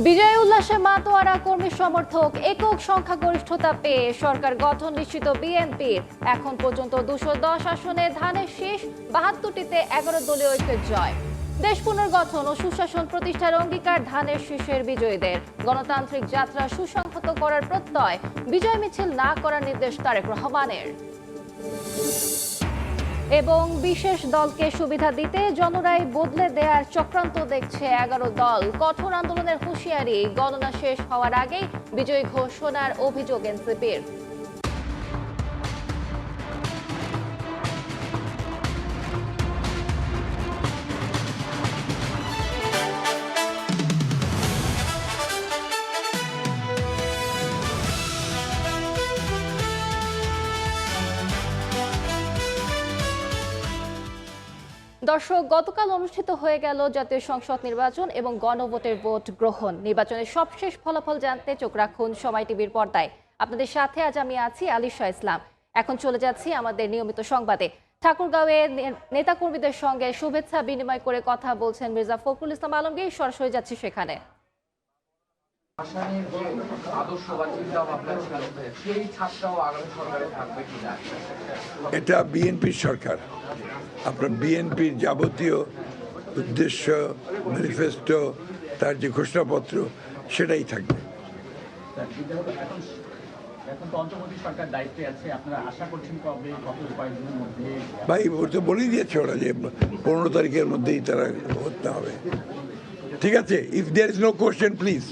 বিজয় উল্লাসে মাতোয়ারা কর্মী সমর্থক একক সংখ্যাগরিষ্ঠতা পেয়ে সরকার গঠন নিশ্চিত বিএনপির। এখন পর্যন্ত 210 আসনে ধানের শীষ, 72টিতে 11 দলীয় ঐক্যের জয়। দেশ পুনর্গঠন ও সুশাসন প্রতিষ্ঠার অঙ্গীকার ধানের শীষের বিজয়ীদের। গণতান্ত্রিক যাত্রা সুসংহত করার প্রত্যয়, বিজয় মিছিল না করার নির্দেশ তারেক রহমানের। এবং বিশেষ দলকে সুবিধা দিতে জনরাই বদলে দেওয়ার চক্রান্ত দেখছে 11 দল। কঠোর আন্দোলনের হুঁশিয়ারি, গণনা শেষ হওয়ার আগেই বিজয়ী ঘোষণার অভিযোগ এনসিপির। দর্শক, গতকাল অনুষ্ঠিত হয়ে গেল জাতীয় সংসদ নির্বাচন এবং গণভোটের ভোট গ্রহণ। নির্বাচনের সবশেষ ফলাফল জানতে চোখ রাখুন সময় টিভির পর্দায়। আপনাদের সাথে আজ আমি আছি আলিশা ইসলাম। এখন চলে যাচ্ছি আমাদের নিয়মিত সংবাদে। ঠাকুরগাঁওয়ে নেতাকর্মীদের সঙ্গে শুভেচ্ছা বিনিময় করে কথা বলছেন মির্জা ফখরুল ইসলাম আলমগীর। সরাসরি যাচ্ছি সেখানে। এটা বিএনপির সরকার। আপনার বিএনপির যাবতীয় উদ্দেশ্য, ম্যানিফেস্টো, তার যে ঘোষণাপত্র, সেটাই থাকবে। ভাই ওর তো বলেই দিয়েছে ওরা যে 15 তারিখের মধ্যেই তারা হতে হবে। ঠিক আছে, if there is no question please.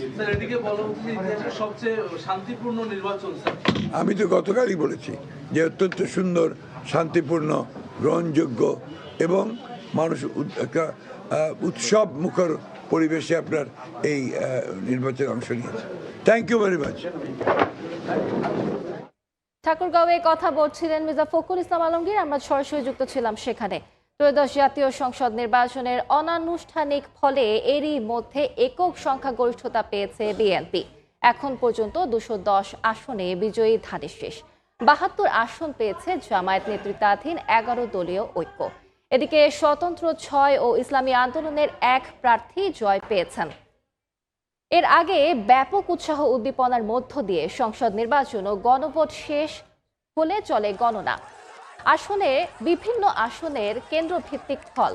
সবচেয়ে শান্তিপূর্ণ নির্বাচন। আমি তো গতকালই বলেছি যে অত্যন্ত সুন্দর, শান্তিপূর্ণ, গ্রহণযোগ্য এবং মানুষ একটা উৎসব মুখর পরিবেশে আপনার এই নির্বাচনে অংশ নিয়েছে। Thank you very much. ঠাকুরগাঁওয়ে কথা বলছিলেন মির্জা ফখরুল ইসলাম আলমগীর। আমরা সরাসরি যুক্ত ছিলাম সেখানে। ত্রয়োদশ জাতীয় সংসদ নির্বাচনের অনানুষ্ঠানিক ফলে এরই মধ্যে একক সংখ্যাগরিষ্ঠতা পেয়েছে বিএনপি। এখন পর্যন্ত 210 আসনে বিজয়ী ধানের শীষ, 72 আসন পেয়েছে জামায়াত নেতৃত্বাধীন 11 দলীয় ঐক্য। এদিকে স্বতন্ত্র 6 ও ইসলামী আন্দোলনের 1 প্রার্থী জয় পেয়েছেন। এর আগে ব্যাপক উৎসাহ উদ্দীপনার মধ্য দিয়ে সংসদ নির্বাচন ও গণভোট শেষ হলে চলে গণনা। আসনে বিভিন্ন আসনের কেন্দ্রভিত্তিক ফল।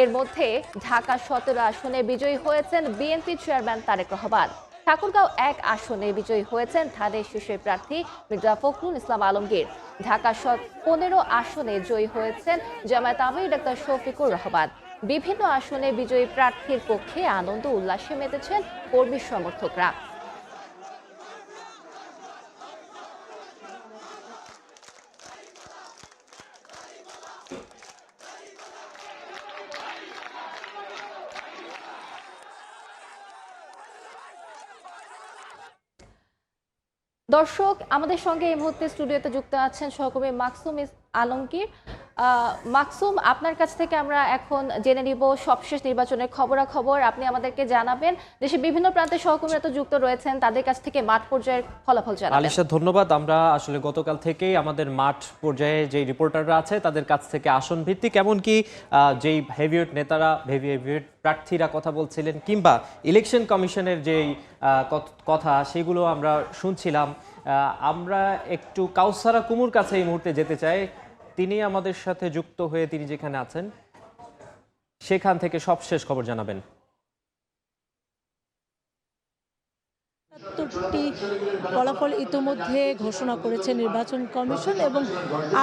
এর মধ্যে ঢাকা 17 আসনে বিজয়ী হয়েছেন বিএনপি চেয়ারম্যান তারেক রহমান। ঠাকুরগাঁও 1 আসনে বিজয়ী হয়েছেন ধানের শীষের প্রার্থী মির্জা ফখরুল ইসলাম আলমগীর। ঢাকা 15 আসনে জয়ী হয়েছেন জামায়াত আমির ডাক্তার শফিকুর রহমান। বিভিন্ন আসনে বিজয়ী প্রার্থীর পক্ষে আনন্দ উল্লাসে মেতেছেন কর্মী সমর্থকরা। দর্শক, আমাদের সঙ্গে এই মুহূর্তে স্টুডিওতে যুক্ত আছেন সহকর্মী মাকসুম আলমগীর। মাকসুম, আপনার কাছ থেকে আমরা এখন জেনে নিব সবশেষ নির্বাচনের খবরাখবর। আপনি আমাদেরকে জানাবেন দেশের বিভিন্ন প্রান্তের সহকর্মীরা তো যুক্ত রয়েছেন, তাদের কাছ থেকে মাঠ পর্যায়ের ফলাফল জানাবেন। আলিশা, ধন্যবাদ। আমরা আসলে গতকাল থেকেই আমাদের মাঠ পর্যায়ে যে রিপোর্টাররা আছে তাদের কাছ থেকে আসন ভিত্তিক এমনকি যেই হেভিওয়েট নেতারা, হেভিওয়েট প্রার্থীরা কথা বলছিলেন কিংবা ইলেকশন কমিশনের যেই কথা সেগুলো আমরা শুনছিলাম। আমরা একটু কাউসারা কুমুর কাছে এই মুহূর্তে যেতে চাই। তিনি আমাদের সাথে যুক্ত হয়ে তিনি যেখানে আছেন সেখান থেকে সবশেষ খবর জানাবেন। ৭৭টি ফলাফল ইতোমধ্যে ঘোষণা করেছে নির্বাচন কমিশন এবং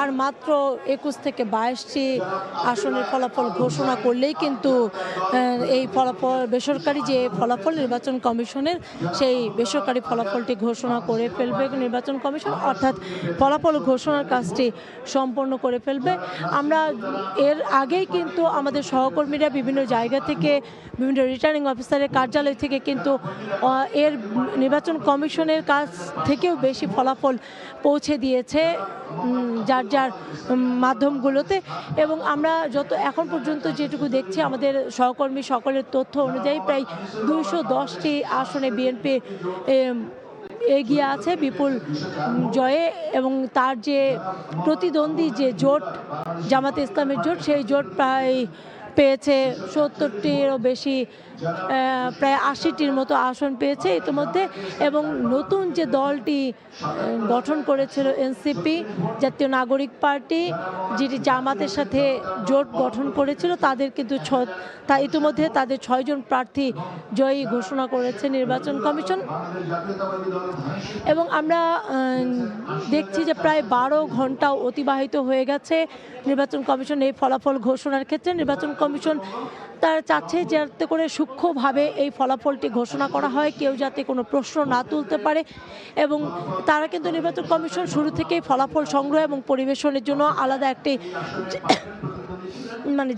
আর মাত্র 21 থেকে 22টি আসনের ফলাফল ঘোষণা করলেই কিন্তু এই ফলাফল বেসরকারি যে ফলাফল নির্বাচন কমিশনের, সেই বেসরকারি ফলাফলটি ঘোষণা করে ফেলবে নির্বাচন কমিশন, অর্থাৎ ফলাফল ঘোষণার কাজটি সম্পন্ন করে ফেলবে। আমরা এর আগেই কিন্তু আমাদের সহকর্মীরা বিভিন্ন জায়গা থেকে, বিভিন্ন রিটার্নিং অফিসারের কার্যালয় থেকে কিন্তু এর নির্বাচন কমিশনের কাছ থেকেও বেশি ফলাফল পৌঁছে দিয়েছে যার যার মাধ্যমগুলোতে। এবং আমরা যত এখন পর্যন্ত যেটুকু দেখছি, আমাদের সহকর্মী সকলের তথ্য অনুযায়ী প্রায় 210টি আসনে বিএনপি এগিয়ে আছে বিপুল জয়ে। এবং তার যে প্রতিদ্বন্দ্বী যে জোট, জামাতে ইসলামের জোট, সেই জোট প্রায় পেয়েছে, 70টিরও বেশি, প্রায় 80টির মতো আসন পেয়েছে ইতিমধ্যে। এবং নতুন যে দলটি গঠন করেছিল এনসিপি, জাতীয় নাগরিক পার্টি, যেটি জামাতের সাথে জোট গঠন করেছিল, তাদের কিন্তু ইতিমধ্যে তাদের 6 জন প্রার্থী জয়ী ঘোষণা করেছে নির্বাচন কমিশন। এবং আমরা দেখছি যে প্রায় 12 ঘন্টা অতিবাহিত হয়ে গেছে নির্বাচন কমিশন এই ফলাফল ঘোষণার ক্ষেত্রে। নির্বাচন কমিশন তারা চাচ্ছে যাতে করে সূক্ষ্মভাবে এই ফলাফলটি ঘোষণা করা হয়, কেউ যাতে কোনো প্রশ্ন না তুলতে পারে। এবং তারা কিন্তু নির্বাচন কমিশন শুরু থেকেই ফলাফল সংগ্রহ এবং পরিবেশনের জন্য আলাদা একটি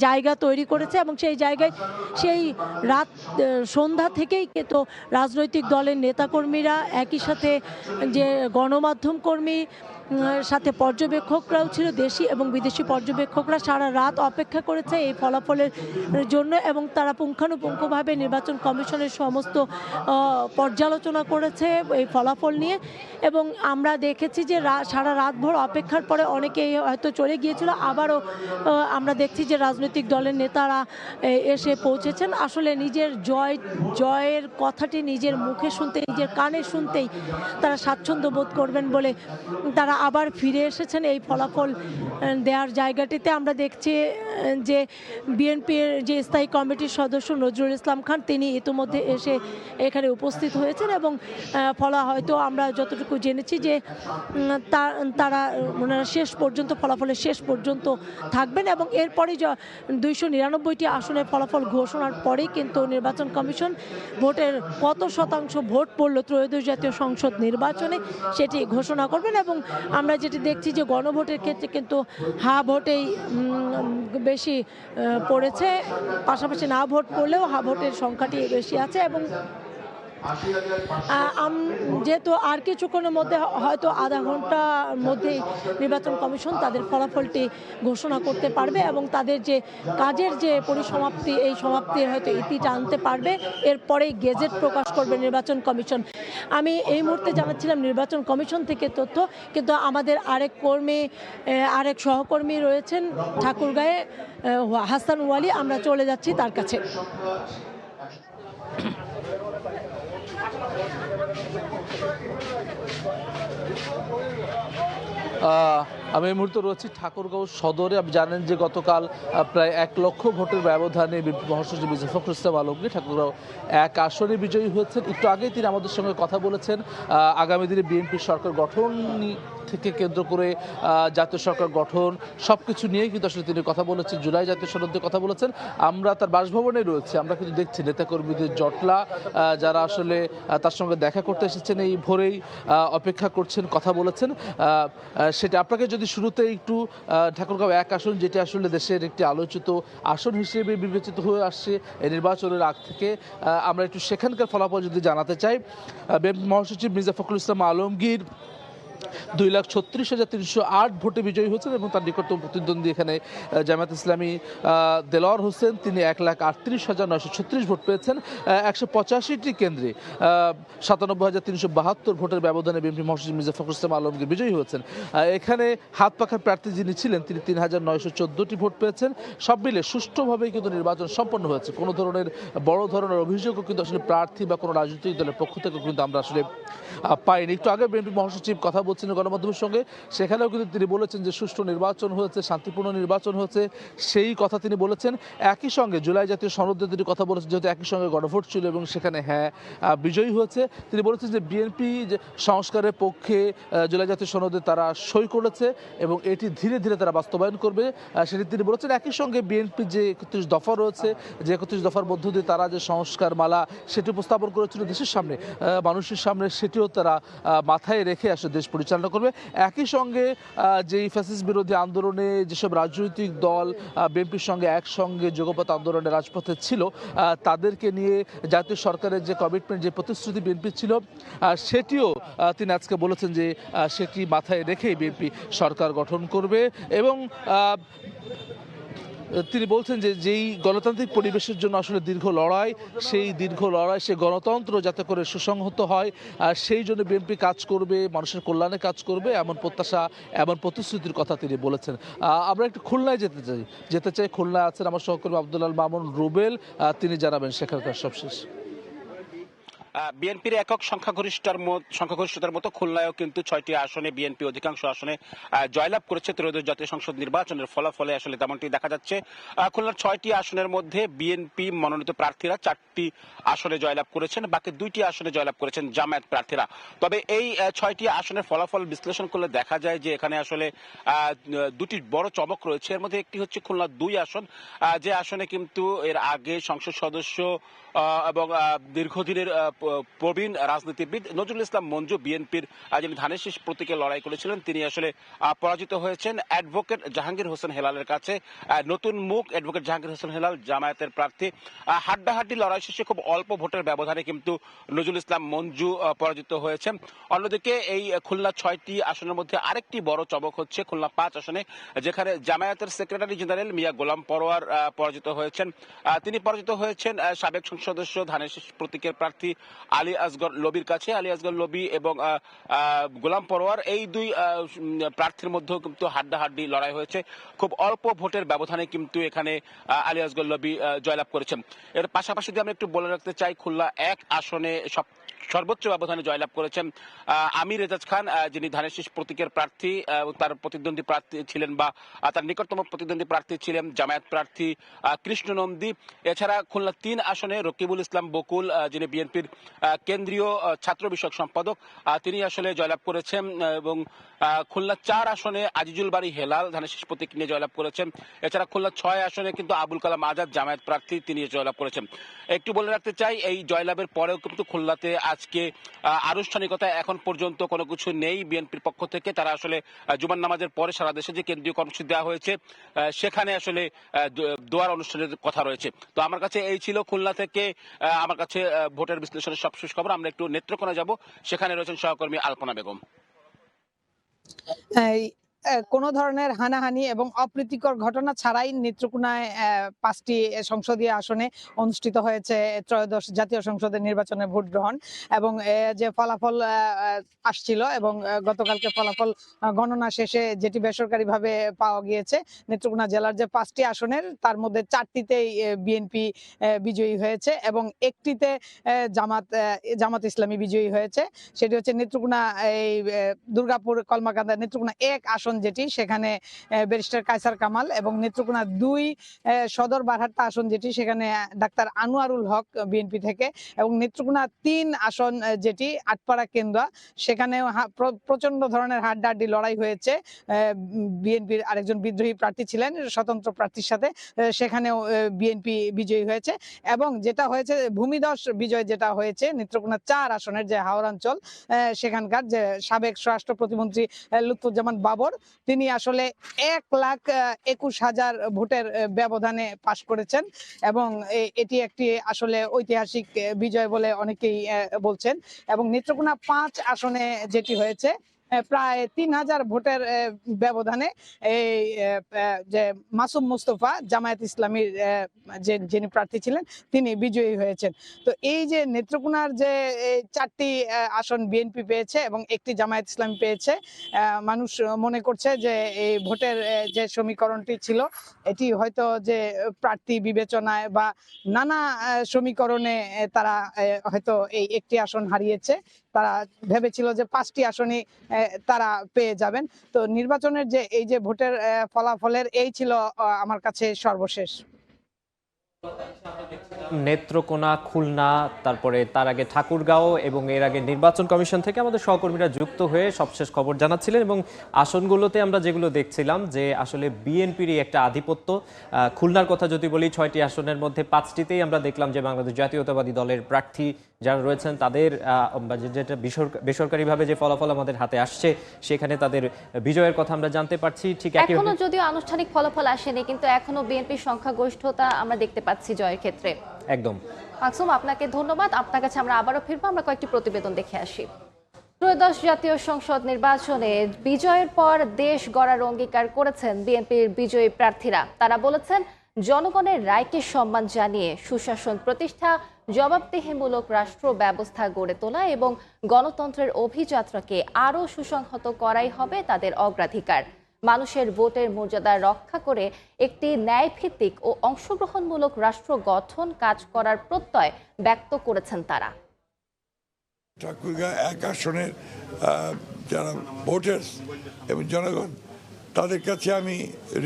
জায়গা তৈরি করেছে। এবং সেই জায়গায় সেই সন্ধ্যা থেকেই কিন্তু রাজনৈতিক দলের নেতাকর্মীরা, একই সাথে যে গণমাধ্যম কর্মী, সাথে পর্যবেক্ষকরাও ছিল, দেশি এবং বিদেশি পর্যবেক্ষকরা সারা রাত অপেক্ষা করেছে এই ফলাফলের জন্য। এবং তারা পুঙ্খানুপুঙ্খভাবে নির্বাচন কমিশনের সমস্ত পর্যালোচনা করেছে এই ফলাফল নিয়ে। এবং আমরা দেখেছি যে সারা রাতভর অপেক্ষার পরে অনেকেই হয়তো চলে গিয়েছিল, আবারও আমরা দেখছি যে রাজনৈতিক দলের নেতারা এসে পৌঁছেছেন। আসলে নিজের জয়ের কথাটি নিজের মুখে শুনতে, নিজের কানে শুনতেই তারা স্বাচ্ছন্দ্য বোধ করবেন বলে তারা আবার ফিরে এসেছেন এই ফলাফল দেওয়ার জায়গাটিতে। আমরা দেখছি যে বিএনপির যে স্থায়ী কমিটির সদস্য নজরুল ইসলাম খান, তিনি ইতিমধ্যে এসে এখানে উপস্থিত হয়েছেন। এবং হয়তো আমরা যতটুকু জেনেছি যে তারা শেষ পর্যন্ত, ফলাফলের শেষ পর্যন্ত থাকবেন। এবং এরপরই 299টি আসনের ফলাফল ঘোষণার পরেই কিন্তু নির্বাচন কমিশন ভোটের কত শতাংশ ভোট পড়ল ত্রয়োদশ জাতীয় সংসদ নির্বাচনে সেটি ঘোষণা করবেন। এবং আমরা যেটি দেখছি যে গণভোটের ক্ষেত্রে কিন্তু হা ভোটেই বেশি পড়েছে, পাশাপাশি না ভোট পড়লেও হা ভোটের সংখ্যাটি বেশি আছে। এবং যেহেতু আর কিছুক্ষণের মধ্যে, হয়তো আধা ঘন্টার মধ্যেই নির্বাচন কমিশন তাদের ফলাফলটি ঘোষণা করতে পারবে এবং তাদের যে কাজের যে পরিসমাপ্তি, এই সমাপ্তির হয়তো ইতি টানতে পারবে। এরপরেই গেজেট প্রকাশ করবে নির্বাচন কমিশন। আমি এই মুহূর্তে জানাচ্ছিলাম নির্বাচন কমিশন থেকে তথ্য, কিন্তু আমাদের আরেক সহকর্মী রয়েছেন ঠাকুরগাঁয়ে, হাসান ওয়ালি, আমরা চলে যাচ্ছি তার কাছে। আমি এই মুহূর্তে রয়েছি ঠাকুরগাঁও সদরে। আপনি জানেন যে গতকাল প্রায় 1 লক্ষ ভোটের ব্যবধানে মহাসচিব মির্জা ফখরুল ইসলাম আলমগীর ঠাকুরগাঁও 1 আসনে বিজয়ী হয়েছেন। একটু আগেই তিনি আমাদের সঙ্গে কথা বলেছেন আগামী দিনে বিএনপি সরকার গঠন থেকে কেন্দ্র করে জাতীয় সরকার গঠন সব কিছু নিয়েই কিন্তু আসলে তিনি কথা বলেছেন। জুলাই জাতীয় সনদে কথা বলেছেন। আমরা তার বাসভবনে রয়েছে, আমরা কিন্তু দেখছি নেতাকর্মীদের জটলা, যারা আসলে তার সঙ্গে দেখা করতে এসেছেন এই ভোরেই অপেক্ষা করছেন, কথা বলেছেন। সেটা আপনাকে যদি শুরুতে একটু ঠাকুরগাঁও 1 আসন, যেটি আসলে দেশের একটি আলোচিত আসন হিসেবে বিবেচিত হয়ে আসছে এই নির্বাচনের আগ থেকে, আমরা একটু সেখানকার ফলাফল যদি জানাতে চাই। মহাসচিব মির্জা ফখরুল ইসলাম আলমগীর 2,36,308 ভোটে বিজয়ী হয়েছেন এবং তার নিকটতম প্রতিদ্বন্দ্বী এখানে জামায়াত ইসলামী দেলোয়ার হোসেন, তিনি 1,38,936 ভোট পেয়েছেন। 185টি কেন্দ্রে 97,372 ভোটের ব্যবধানে বিএনপি মহাসচিব মির্জা ফখরুল ইসলাম আলমগীর বিজয়ী হয়েছেন। এখানে হাত পাখার প্রার্থী যিনি ছিলেন, তিনি 3,914টি ভোট পেয়েছেন। সব মিলে সুষ্ঠুভাবেই কিন্তু নির্বাচন সম্পন্ন হয়েছে। কোনো ধরনের বড় ধরনের অভিযোগও কিন্তু আসলে প্রার্থী বা কোনো রাজনৈতিক দলের পক্ষ থেকে কিন্তু আমরা আসলে পাইনি। একটু আগে বিএনপি মহাসচিব কথা বলছিলেন গণমাধ্যমের সঙ্গে, সেখানেও কিন্তু তিনি বলেছেন যে সুষ্ঠু নির্বাচন হয়েছে, শান্তিপূর্ণ নির্বাচন হয়েছে, সেই কথা তিনি বলেছেন। একই সঙ্গে জুলাই জাতীয় সনদে তিনি কথা বলেছেন, যেহেতু একই সঙ্গে গণভোট ছিল এবং সেখানে বিজয়ী হয়েছে। তিনি বলেছেন যে বিএনপি যে সংস্কারের পক্ষে জুলাই জাতীয় সনদে তারা সই করেছে এবং এটি ধীরে ধীরে তারা বাস্তবায়ন করবে, সেটি তিনি বলেছেন। একই সঙ্গে বিএনপি যে 31 দফা রয়েছে, যে 31 দফার মধ্য দিয়ে তারা যে সংস্কার মালা সেটি উপস্থাপন করেছিল দেশের সামনে, মানুষের সামনে, সেটিও তারা মাথায় রেখে আসলে দেশ পরিচালনা করবে। একই সঙ্গে যেই ফ্যাসিস্ট বিরোধী আন্দোলনে যেসব রাজনৈতিক দল বিএনপির সঙ্গে একসঙ্গে যুগপৎ আন্দোলনে রাজপথে ছিল, তাদেরকে নিয়ে জাতীয় সরকারের যে কমিটমেন্ট, যে প্রতিশ্রুতি বিএনপি ছিল, সেটিও তিনি আজকে বলেছেন যে সেটি মাথায় রেখেই বিএনপি সরকার গঠন করবে। এবং তিনি বলছেন যে যেই গণতান্ত্রিক পরিবেশের জন্য আসলে দীর্ঘ লড়াই, সেই দীর্ঘ লড়াই, সে গণতন্ত্র যাতে করে সুসংহত হয়, আর সেই জন্য বিএনপি কাজ করবে, মানুষের কল্যাণে কাজ করবে, এমন প্রত্যাশা, এমন প্রতিশ্রুতির কথা তিনি বলেছেন। আমরা একটু খুলনায় যেতে চাই। খুলনায় আছেন আমার সহকর্মী আব্দুল আল মামুন রুবেল, তিনি জানাবেন সেখানকার সবশেষ। বিএনপির একক সংখ্যাগরিষ্ঠতার মতো খুলনায়ও কিন্তু 6টি আসনে বিএনপি অধিকাংশ আসনে জয়লাভ করেছে। ত্রয়োদশ জাতীয় সংসদ নির্বাচনের ফলাফলে আসলে তেমনটি দেখা যাচ্ছে। খুলনার 6টি আসনের মধ্যে বিএনপি মনোনীত প্রার্থীরা 4টি আসনে জয়লাভ করেছেন, বাকি 2টি আসনে জয়লাভ করেছেন জামায়াত প্রার্থীরা। তবে এই 6টি আসনের ফলাফল বিশ্লেষণ করলে দেখা যায় যে এখানে আসলে দুটি বড় চমক রয়েছে। এর মধ্যে একটি হচ্ছে খুলনা 2 আসন, যে আসনে কিন্তু এর আগে সংসদ সদস্য এবং দীর্ঘদিনের প্রবীণ রাজনীতিবিদ নজরুল ইসলাম মঞ্জু বিএনপির যিনি ধানের শীষ প্রতীকে লড়াই করেছিলেন, তিনি আসলে পরাজিত হয়েছেন অ্যাডভোকেট জাহাঙ্গীর হোসেন হেলালের কাছে। নতুন মুখ অ্যাডভোকেট জাহাঙ্গীর হোসেন হেলাল জামায়াতের প্রার্থী। হাড্ডাহাড্ডি লড়াই শেষে খুব অল্প ভোটের ব্যবধানে কিন্তু নজরুল ইসলাম মঞ্জু পরাজিত হয়েছেন। অন্যদিকে এই খুলনা 6টি আসনের মধ্যে আরেকটি বড় চমক হচ্ছে খুলনা 5 আসনে, যেখানে জামায়াতের সেক্রেটারি জেনারেল মিয়া গোলাম পরোয়ার পরাজিত হয়েছেন। তিনি পরাজিত হয়েছেন সাবেক সংসদ সদস্য ধানের শীষ প্রতীকের প্রার্থী আলী আসগর লবির কাছে। আলী আসগর লবি এবং গোলাম পরোয়ার, এই দুই প্রার্থীর মধ্যেও কিন্তু হাড্ডাহাড্ডি লড়াই হয়েছে। খুব অল্প ভোটের ব্যবধানে কিন্তু এখানে আলী আসগর লবি জয়লাভ করেছেন। এর পাশাপাশি আমি একটু বলে রাখতে চাই, খুলনা 1 আসনে সর্বোচ্চ ব্যবধানে জয়লাভ করেছেন আমির এজাজ খান, যিনি ধানের শীষ প্রতীকের প্রার্থী। তার প্রতিদ্বন্দ্বী প্রার্থী ছিলেন বা তার নিকটতম প্রতিদ্বন্দ্বী প্রার্থী ছিলেন জামায়াত প্রার্থী কৃষ্ণ নন্দী। এছাড়া খুলনা 3 আসনে রকিবুল ইসলাম বকুল, যিনি বিএনপির কেন্দ্রীয় ছাত্র বিষয়ক সম্পাদক, তিনি আসলে জয়লাভ করেছেন। এবং খুলনা 4 আসনে আজিজুল বাড়ি হেলাল ধানের শীষ প্রতীক নিয়ে জয়লাভ করেছেন। এছাড়া খুলনা 6 আসনে কিন্তু আবুল কালাম আজাদ জামায়াত প্রার্থী, তিনি জয়লাভ করেছেন। একটু বলে রাখতে চাই, এই জয়লাভের পরেও কিন্তু খুলনাতে আজকে আনুষ্ঠানিকতা এখন পর্যন্ত কোনো কিছু নেই বিএনপির পক্ষ থেকে। তারা আসলে জুমার নামাজের পরে সারা দেশে যে কেন্দ্রীয় কর্মসূচি দেওয়া হয়েছে, সেখানে আসলে দোয়ার অনুষ্ঠানের কথা রয়েছে। তো আমার কাছে এই ছিল খুলনা থেকে আমার কাছে ভোটের বিশ্লেষণের সবশেষ খবর। আমরা একটু নেত্রকোনা যাব, সেখানে রয়েছেন সহকর্মী আলপনা বেগম। কোনো ধরনের হানাহানি এবং অপ্রীতিকর ঘটনা ছাড়াই নেত্রকোনায় 5টি সংসদীয় আসনে অনুষ্ঠিত হয়েছে ত্রয়োদশ জাতীয় সংসদের নির্বাচনের ভোট গ্রহণ। এবং যে ফলাফল আসছিল এবং গতকালকে ফলাফল গণনা শেষে যেটি বেসরকারিভাবে পাওয়া গিয়েছে, নেত্রকোনা জেলার যে 5টি আসনের তার মধ্যে 4টিতেই বিএনপি বিজয়ী হয়েছে এবং একটিতে জামাত ইসলামী বিজয়ী হয়েছে। সেটি হচ্ছে নেত্রকোনা এই দুর্গাপুর কলমাকান্দা নেত্রকোনা 1 আসন, যেটি সেখানে ব্যারিস্টার কায়সার কামাল, এবং নেত্রকোনা 2 সদর বারহাট্টা আসন, যেটি সেখানে ডাক্তার আনোয়ারুল হক বিএনপি থেকে, এবং নেত্রকোনা 3 আসন যেটি আটপাড়া কেন্দ্রা, সেখানেও প্রচন্ড ধরনের হাড্ডাহাড্ডি লড়াই হয়েছে। বিএনপির আরেকজন বিদ্রোহী প্রার্থী ছিলেন স্বতন্ত্র প্রার্থীর সাথে, সেখানেও বিএনপি বিজয়ী হয়েছে। এবং যেটা হয়েছে ভূমিধস বিজয় যেটা হয়েছে নেত্রকোনা 4 আসনের যে হাওড়াঞ্চল, সেখানকার যে সাবেক স্বরাষ্ট্র প্রতিমন্ত্রী লুৎফুজ্জামান বাবর, তিনি আসলে 1,21,000 ভোটের ব্যবধানে পাশ করেছেন। এবং এটি একটি আসলে ঐতিহাসিক বিজয় বলে অনেকেই বলছেন। এবং নেত্রকোনা 5 আসনে যেটি হয়েছে, প্রায় 3,000 ভোটের ব্যবধানে এই যে মাসুম মুস্তফা জামায়াত ইসলামীর যিনি প্রার্থী ছিলেন, তিনি বিজয়ী হয়েছেন। তো এই যে নেত্রকোনার যে 4টি আসন বিএনপি পেয়েছে এবং একটি জামায়াত ইসলামী পেয়েছে, মানুষ মনে করছে যে এই ভোটের যে সমীকরণটি ছিল, এটি হয়তো যে প্রার্থী বিবেচনায় বা নানা সমীকরণে তারা হয়তো এই একটি আসন হারিয়েছে। তারা ভেবেছিল যে 5টি আসনই তারা পেয়ে যাবেন। তো নির্বাচনের যে এই যে ভোটের ফলাফলের এই ছিল আমার কাছে সর্বশেষ। নেত্রকোনা, খুলনা, তারপরে তার আগে ঠাকুরগাঁও এবং এর আগে নির্বাচন কমিশন থেকে আমাদের সহকর্মীরা যুক্ত হয়ে সবশেষ খবর জানাচ্ছিলেন। এবং আসনগুলোতে আমরা যেগুলো দেখছিলাম যে আসলে বিএনপিরই একটা আধিপত্য। খুলনার কথা যদি বলি, 6টি আসনের মধ্যে 5টিতেই আমরা দেখলাম যে বাংলাদেশ জাতীয়তাবাদী দলের প্রার্থী যারা রয়েছেন তাদের যেটা বেসরকারিভাবে যে ফলাফল আমাদের হাতে আসছে, সেখানে তাদের বিজয়ের কথা আমরা জানতে পারছি। ঠিক এখনো যদিও আনুষ্ঠানিক ফলাফল আসেনি, কিন্তু এখনো বিএনপির সংখ্যাগরিষ্ঠতা আমরা দেখতে পাচ্ছি জয়ের ক্ষেত্রে। একদম মাকসুম, আপনাকে ধন্যবাদ। আপনার কাছে আমরা আবারও ফিরবো, আমরা কয়েকটি প্রতিবেদন দেখে আসি। ত্রয়োদশ জাতীয় সংসদ নির্বাচনে বিজয়ের পর দেশ গড়ার অঙ্গীকার করেছেন বিএনপির বিজয়ী প্রার্থীরা। তারা বলেছেন জনগণের রায়কে সম্মান জানিয়ে সুশাসন প্রতিষ্ঠা, জবাবদিহিমূলক রাষ্ট্র ব্যবস্থা গড়ে তোলা এবং গণতন্ত্রের অভিযাত্রাকে আরও সুসংহত করাই হবে তাদের অগ্রাধিকার। মানুষের ভোটের মর্যাদা রক্ষা করে একটি ন্যায়ভিত্তিক ও অংশগ্রহণমূলক রাষ্ট্র গঠন কাজ করার প্রত্যয় ব্যক্ত করেছেন তারা। ঠাকুরগাঁ 1 আসনের যারা ভোটার্স এবং জনগণ, তাদের কাছে আমি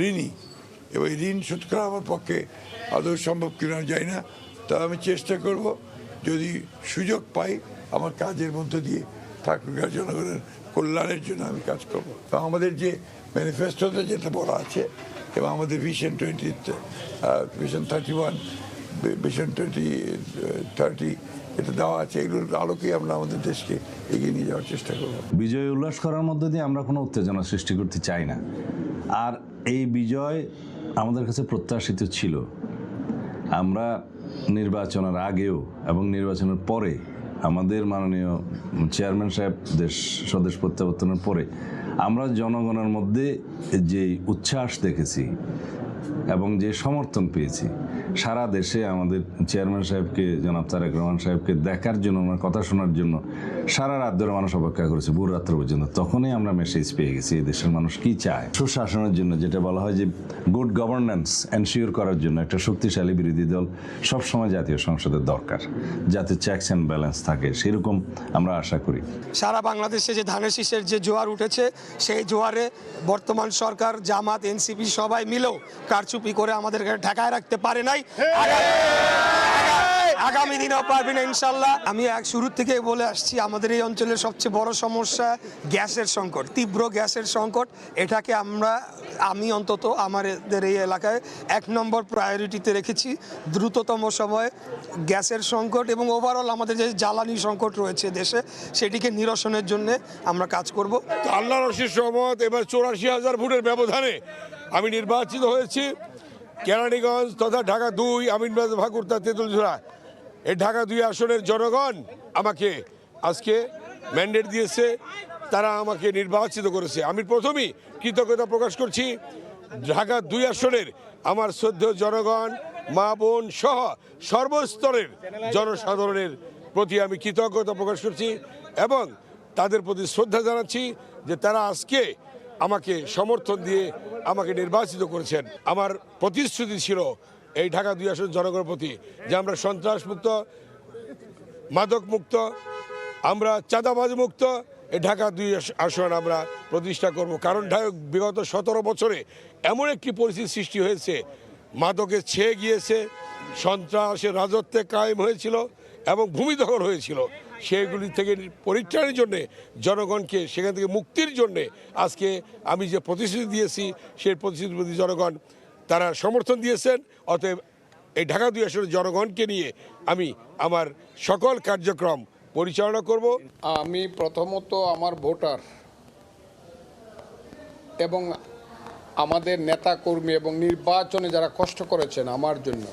ঋণী এবং ঋণ শোধ করা আমার পক্ষে আদৌ সম্ভব কিনা যায় না। তবে আমি চেষ্টা করব, যদি সুযোগ পাই আমার কাজের মধ্য দিয়ে ঠাকুরগাঁ জনগণের কল্যাণের জন্য আমি কাজ করব। তো আমাদের যে ম্যানিফেস্টোতে যেটা বলা আছে এবং আমাদের ভিশন 31, ভিশন 2030 এটা দেওয়া আছে, এগুলোর আলোকে আমরা আমাদের দেশকে এগিয়ে নিয়ে যাওয়ার চেষ্টা করব। বিজয় উল্লাস করার মধ্যে দিয়ে আমরা কোনো উত্তেজনা সৃষ্টি করতে চাই না। আর এই বিজয় আমাদের কাছে প্রত্যাশিত ছিল। আমরা নির্বাচনের আগেও এবং নির্বাচনের পরে আমাদের মাননীয় চেয়ারম্যান সাহেব স্বদেশ প্রত্যাবর্তনের পরে আমরা জনগণের মধ্যে যে উচ্ছ্বাস দেখেছি এবং যে সমর্থন পেয়েছি, সারা দেশে আমাদের চেয়ারম্যান সাহেবকে, জনাব তারেক রহমান সাহেবকে দেখার জন্য, ওনার কথা শোনার জন্য সারা রাত ধরে মানুষ অপেক্ষা করেছে, ভোর রাত্র পর্যন্ত। তখনই আমরা মেসেজ পেয়ে গেছি এই দেশের মানুষ কি চায়। সুশাসনের জন্য, যেটা বলা হয় যে গুড গভর্নেন্স এনশিওর করার জন্য একটা শক্তিশালী বিরোধী দল সবসময় জাতীয় সংসদের দরকার, যাতে চেকস অ্যান্ড ব্যালেন্স থাকে, সেরকম আমরা আশা করি। সারা বাংলাদেশে যে ধানের শীষের যে জোয়ার উঠেছে, সেই জোয়ারে বর্তমান সরকার, জামাত, এনসিপি সবাই মিলেও কারচুপি করে আমাদেরকে ঠেকায় রাখতে পারে নাই। আগামী দিনেও পারবে না ইনশাল্লাহ। আমি শুরু থেকে বলে আসছি, আমাদের এই অঞ্চলের সবচেয়ে বড় সমস্যা গ্যাসের সংকট, তীব্র গ্যাসের সংকট। এটাকে আমি অন্তত আমাদের এই এলাকায় 1 নম্বর প্রায়োরিটিতে রেখেছি। দ্রুততম সময়ে গ্যাসের সংকট এবং ওভারঅল আমাদের যে জ্বালানি সংকট রয়েছে দেশে, সেটিকে নিরসনের জন্য আমরা কাজ করব। আল্লাহর অশেষ রহমত, এবার 84,000 ভোটের ব্যবধানে আমি নির্বাচিত হয়েছি। কেরানীগঞ্জ তথা ঢাকা 2, আমিনবাজার, ভাকুরতা, তেঁতুলঝোড়া, এই ঢাকা 2 আসনের জনগণ আমাকে আজকে ম্যান্ডেট দিয়েছে, তারা আমাকে নির্বাচিত করেছে। আমি প্রথমেই কৃতজ্ঞতা প্রকাশ করছি ঢাকা 2 আসনের আমার শ্রদ্ধেয় জনগণ, মা বোন সহ সর্বস্তরের জনসাধারণের প্রতি আমি কৃতজ্ঞতা প্রকাশ করছি এবং তাদের প্রতি শ্রদ্ধা জানাচ্ছি যে তারা আজকে আমাকে সমর্থন দিয়ে আমাকে নির্বাচিত করেছেন। আমার প্রতিশ্রুতি ছিল এই ঢাকা 2 আসন জনগণের প্রতি যে আমরা সন্ত্রাস মুক্ত, মাদক মুক্ত, আমরা চাঁদাবাজ মুক্ত এই ঢাকা 2 আসন আমরা প্রতিষ্ঠা করব। কারণ বিগত 17 বছরে এমন একটি পরিস্থিতি সৃষ্টি হয়েছে, মাদকে ছেয়ে গিয়েছে, সন্ত্রাসের রাজত্বে কায়েম হয়েছিল এবং ভূমি দখল হয়েছিল। সেগুলি থেকে পরিত্রাণের জন্যে, জনগণকে সেখান থেকে মুক্তির জন্যে আজকে আমি যে প্রতিশ্রুতি দিয়েছি, সেই প্রতিশ্রুতির প্রতি জনগণ তারা সমর্থন দিয়েছেন। অতএব এই ঢাকা 2 আসনের জনগণকে নিয়ে আমি আমার সকল কার্যক্রম পরিচালনা করব। আমি প্রথমত আমার ভোটার এবং আমাদের নেতা কর্মী এবং নির্বাচনে যারা কষ্ট করেছেন আমার জন্য,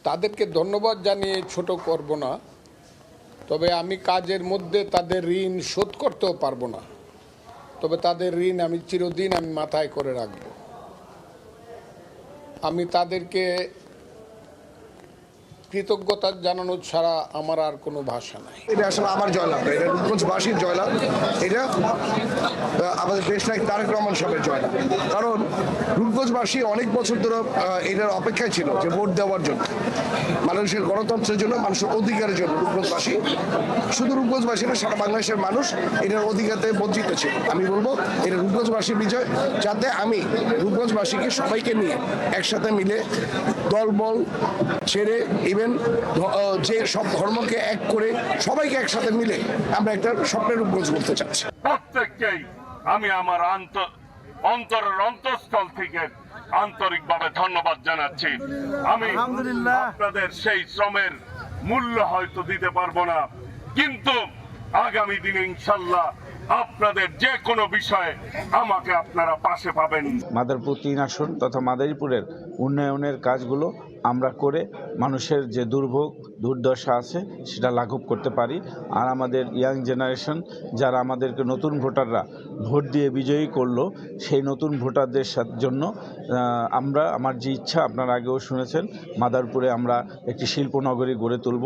তাদেরকে ধন্যবাদ জানিয়ে ছোট করব না। তবে আমি কাজের মধ্যে তাদের ঋণ শোধ করতেও পারবো না, তবে তাদের ঋণ আমি চিরদিন মাথায় করে রাখব। আমি তাদেরকে কৃতজ্ঞতা জানানো ছাড়া আমার আর কোনো ভাষা নাই। এটা আসলে আমার জয়লাভ, এটা রূপগঞ্জবাসীর জয়লাভ, এটা আমাদের দেশ নায়ক তারেক রহমান সাহেবের জয়লাভ। কারণ রূপগঞ্জবাসী অনেক বছর ধরে এটার অপেক্ষায় ছিল যে ভোট দেওয়ার জন্য, মানুষের গণতন্ত্রের জন্য, মানুষের অধিকারের জন্য। রূপগঞ্জবাসী, শুধু রূপগঞ্জবাসী না, সারা বাংলাদেশের মানুষ এটার অধিকারে বঞ্চিত ছিল। আমি বলবো এটা রূপগঞ্জবাসীর বিজয়, যাতে আমি রূপগঞ্জবাসীকে সবাইকে নিয়ে একসাথে মিলে দলবল ছেড়ে যে সব ধর্মকে এক করে সবাইকে একসাথে মিলে আমরা একটা স্বপ্নের রূপগঞ্জ করতে চাচ্ছি। প্রত্যেককেই আমি আমার অন্তরের অন্তঃস্থল থেকে আন্তরিকভাবে ধন্যবাদ জানাচ্ছি। আমি আপনাদের সেই শ্রমের মূল্য হয়তো দিতে পারবো না, কিন্তু আগামী দিনে ইনশাল্লাহ আপনাদের যে কোনো বিষয়ে আমাকে আপনারা পাশে পাবেন। মাদারীপুর 3 আসন তথা মাদারীপুরের উন্নয়নের কাজগুলো আমরা করে মানুষের যে দুর্ভোগ দুর্দশা আছে সেটা লাঘব করতে পারি। আর আমাদের ইয়াং জেনারেশন যারা আমাদেরকে নতুন ভোটাররা ভোট দিয়ে বিজয়ী করলো, সেই নতুন ভোটারদের জন্য আমার যে ইচ্ছা আপনারা আগেও শুনেছেন, মাদারপুরে আমরা একটি শিল্পনগরী গড়ে তুলব,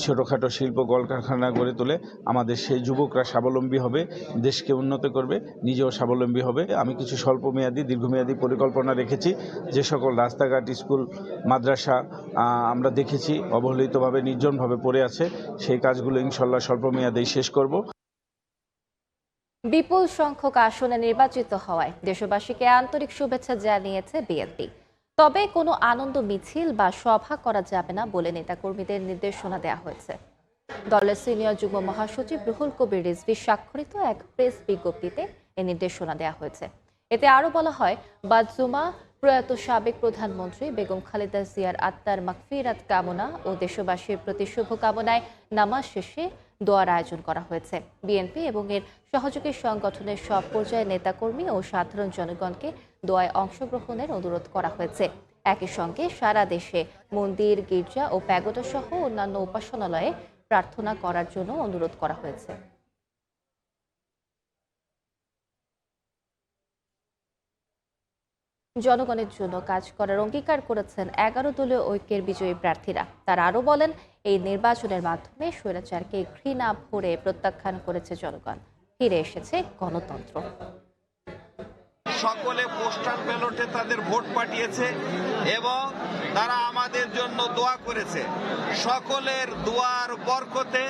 ছোটোখাটো শিল্প কলকারখানা গড়ে তুলে আমাদের সেই যুবকরা স্বাবলম্বী হবে, দেশকে উন্নত করবে, নিজেও স্বাবলম্বী হবে। আমি কিছু স্বল্পমেয়াদী দীর্ঘমেয়াদী পরিকল্পনা রেখেছি। যে সকল রাস্তাঘাট স্কুল মাদ্রাসা আমরা দেখেছি অবহেলিতভাবে নির্জনভাবে পড়ে আছে, সেই কাজগুলো ইনশাল্লাহ স্বল্পমেয়াদেই শেষ করব। বিপুল সংখ্যক আসনে নির্বাচিত হওয়ায় দেশবাসীকে আন্তরিক শুভেচ্ছা জানিয়েছে বিএনপি। তবে কোনো আনন্দ মিছিল বা সভা করা যাবে না বলে নেতাকর্মীদের নির্দেশনা দেওয়া হয়েছে। দলের সিনিয়র যুগ্ম মহাসচিব রুহুল কবির রিজভী স্বাক্ষরিত এক প্রেস বিজ্ঞপ্তিতে এই নির্দেশনা দেওয়া হয়েছে। এতে আরও বলা হয়, বাদ-জুমা প্রয়াত সাবেক প্রধানমন্ত্রী বেগম খালেদা জিয়ার আত্মার মাগফিরাত কামনা ও দেশবাসীর প্রতি শুভকামনায় নামাজ শেষে দোয়ার আয়োজন করা হয়েছে। বিএনপি এবং এর সহযোগী সংগঠনের সব পর্যায়ের নেতাকর্মী ও সাধারণ জনগণকে দোয়ায় অংশগ্রহণের অনুরোধ করা হয়েছে। একই সঙ্গে সারা দেশে মন্দির, গির্জা ও প্যাগোডা সহ অন্যান্য উপাসনালয়ে প্রার্থনা করার জন্য অনুরোধ করা হয়েছে। জনগণের জন্য কাজ করার অঙ্গীকার করেছেন 11 দলীয় ঐক্যের বিজয়ী প্রার্থীরা। তারা আরও বলেন, এই নির্বাচনের মাধ্যমে স্বৈরাচারকে ঘৃণা ভরে প্রত্যাখ্যান করেছে জনগণ, ফিরে এসেছে গণতন্ত্র। সকলে পোস্টাল ব্যালটে তাদের ভোট পাঠিয়েছে এবং তারা আমাদের জন্য দোয়া করেছে। সকলের দোয়ার বরকতে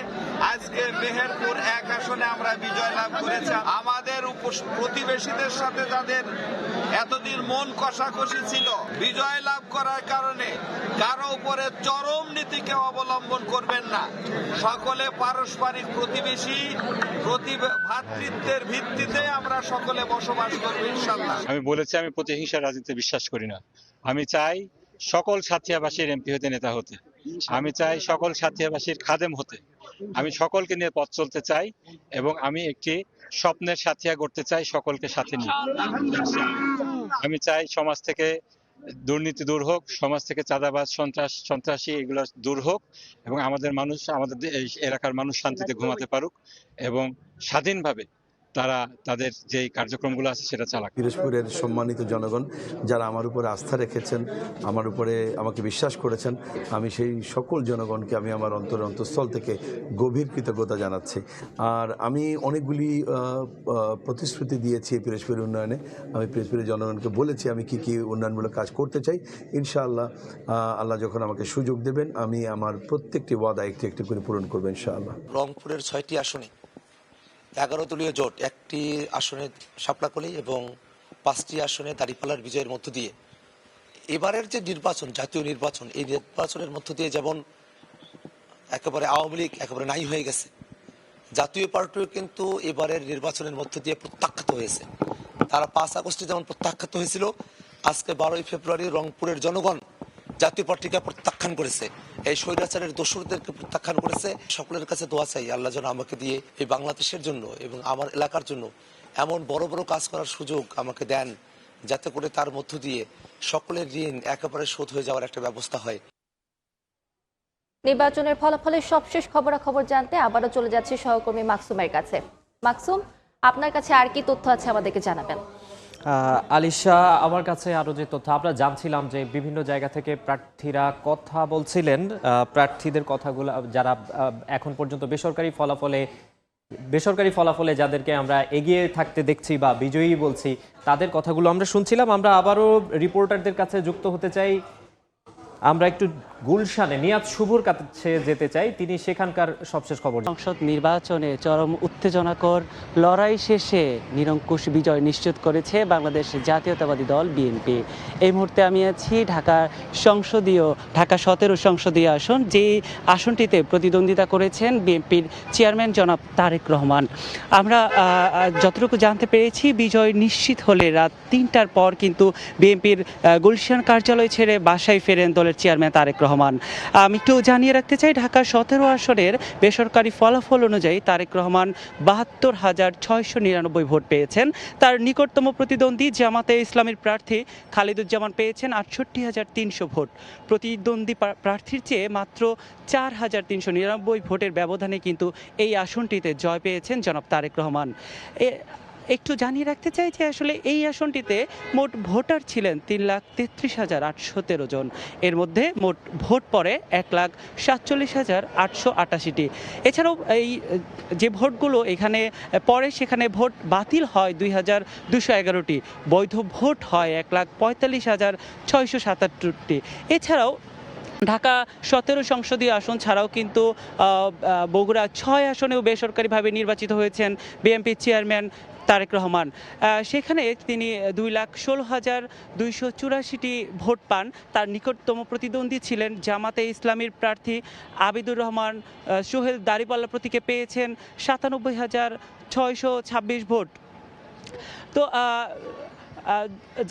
আজকে মেহেরপুর 1 আসনে আমরা বিজয় লাভ করেছি। আমাদের প্রতিবেশীদের সাথে যাদের এতদিন মন কষাকষি ছিল, বিজয় লাভ করার কারণে কারো উপরে চরম নীতিকে অবলম্বন করবেন না। সকলে পারস্পরিক প্রতিবেশী ভ্রাতৃত্বের ভিত্তিতে আমরা সকলে বসবাস করব ইনশাআল্লাহ। আমি বলেছি আমি প্রতিহিংসার রাজনীতিতে বিশ্বাস করি না। আমি চাই সকল সাথিয়াবাসীর এমপি হতে, নেতা হতে। আমি চাই সকল সাথিয়াবাসীর খাদেম হতে। আমি সকলকে নিয়ে পথ চলতে চাই এবং আমি একটি স্বপ্নের সাথিয়া করতে চাই সকলকে সাথে নিয়ে। আমি চাই সমাজ থেকে দুর্নীতি দূর হোক, সমাজ থেকে চাঁদাবাজ সন্ত্রাসী এগুলো দূর হোক এবং আমাদের মানুষ, আমাদের এলাকার মানুষ শান্তিতে ঘুমাতে পারুক এবং স্বাধীনভাবে তারা তাদের যে কার্যক্রমগুলো আছে সেটা চালাক। পিরোজপুরের সম্মানিত জনগণ যারা আমার উপরে আস্থা রেখেছেন, আমার উপরে আমাকে বিশ্বাস করেছেন, আমি সেই সকল জনগণকে আমি আমার অন্তঃস্থল থেকে গভীর কৃতজ্ঞতা জানাচ্ছি। আর আমি অনেকগুলি প্রতিশ্রুতি দিয়েছি পিরোজপুরের উন্নয়নে। আমি পিরোজপুরের জনগণকে বলেছি আমি কি কি উন্নয়নমূলক কাজ করতে চাই। ইনশাআল্লাহ আল্লাহ যখন আমাকে সুযোগ দেবেন আমি আমার প্রত্যেকটি ওয়াদা একটি একটি করে পূরণ করবো ইনশাআল্লাহ। রংপুরের 6টি আসনে 11 দলীয় জোট, 1টি আসনে শাপলাকলি এবং 5টি আসনে দাঁড়িপাল্লার বিজয়ের মধ্য দিয়ে এবারের যে নির্বাচন, জাতীয় নির্বাচন, এই নির্বাচনের মধ্য দিয়ে যেমন একেবারে আওয়ামী লীগ একেবারে নাই হয়ে গেছে, জাতীয় পার্টিও কিন্তু এবারের নির্বাচনের মধ্য দিয়ে প্রত্যাখ্যাত হয়েছে। তারা 5 আগস্টে যেমন প্রত্যাখ্যাত হয়েছিল, আজকে 12ই ফেব্রুয়ারি রংপুরের জনগণ জাতীয় পার্টিকে প্রত্যাখ্যান করেছে, এই স্বৈরাচারের দোসরদেরকে প্রত্যাখ্যান করেছে। সকলের কাছে দোয়া চাই আল্লাহ যেন আমাকে দিয়ে এই বাংলাদেশের জন্য এবং আমার এলাকার জন্য এমন বড় বড় কাজ করার সুযোগ আমাকে দেন, যাতে করে তার মধ্য দিয়ে সকলের ঋণ একেবারে শোধ হয়ে যাওয়ার একটা ব্যবস্থা হয়। নির্বাচনের ফলাফলের সবশেষ খবরাখবর জানতে আবারও চলে যাচ্ছি সহকর্মী মাকসুমের কাছে। মাকসুম, আপনার কাছে আর কি তথ্য আছে আমাদেরকে জানাবেন। আলিশা, আমার কাছে আরো যে তথ্য আমরা জানছিলাম যে বিভিন্ন জায়গা থেকে প্রার্থীরা কথা বলছিলেন, প্রার্থীদের কথাগুলো যারা এখন পর্যন্ত বেসরকারি ফলাফলে যাদেরকে আমরা এগিয়ে থাকতে দেখছি বা বিজয়ী বলছি, তাদের কথাগুলো আমরা শুনছিলাম। আমরা আবারও রিপোর্টারদের কাছে যুক্ত হতে চাই। আমরা একটু গুলশানে নিয়াজ শুভর কাছে যেতে চাই, তিনি সেখানকার সবশেষ খবর। সংসদ নির্বাচনে চরম উত্তেজনাকর লড়াই শেষে নিরঙ্কুশ বিজয় নিশ্চিত করেছে বাংলাদেশ জাতীয়তাবাদী দল বিএনপি। এই মুহূর্তে আমি আছি ঢাকা 17 সংসদীয় আসন, যে আসনটিতে প্রতিদ্বন্দ্বিতা করেছেন বিএনপির চেয়ারম্যান জনাব তারেক রহমান। আমরা যতটুকু জানতে পেরেছি, বিজয় নিশ্চিত হলে রাত 3টার পর কিন্তু বিএনপির গুলশান কার্যালয় ছেড়ে বাসায় ফেরেন দলের চেয়ারম্যান তারেক রহমান। রহমান। আমি একটু জানিয়ে রাখতে চাই, ঢাকা 17 আসনের বেসরকারি ফলাফল অনুযায়ী তারেক রহমান 72,699 ভোট পেয়েছেন। তার নিকটতম প্রতিদ্বন্দ্বী জামাতে ইসলামের প্রার্থী খালিদুজ্জামান পেয়েছেন 68,300 ভোট। প্রতিদ্বন্দ্বী প্রার্থীর চেয়ে মাত্র 4,399 ভোটের ব্যবধানে কিন্তু এই আসনটিতে জয় পেয়েছেন জনাব তারেক রহমান। একটু জানিয়ে রাখতে চাই যে আসলে এই আসনটিতে মোট ভোটার ছিলেন 3,33,813 জন। এর মধ্যে মোট ভোট পড়ে 1,47,888টি। এছাড়াও এই যে ভোটগুলো এখানে পড়ে সেখানে ভোট বাতিল হয় 2,211টি, বৈধ ভোট হয় 1,45,677টি। এছাড়াও ঢাকা 17 সংসদীয় আসন ছাড়াও কিন্তু বগুড়া 6 আসনেও বেসরকারিভাবে নির্বাচিত হয়েছেন বিএনপি চেয়ারম্যান তারেক রহমান। সেখানে তিনি 2,16,284টি ভোট পান। তার নিকটতম প্রতিদ্বন্দ্বী ছিলেন জামাতে ইসলামীর প্রার্থী আবিদুর রহমান সোহেল, দাঁড়িপাল্লা প্রতীকে পেয়েছেন 97,626 ভোট। তো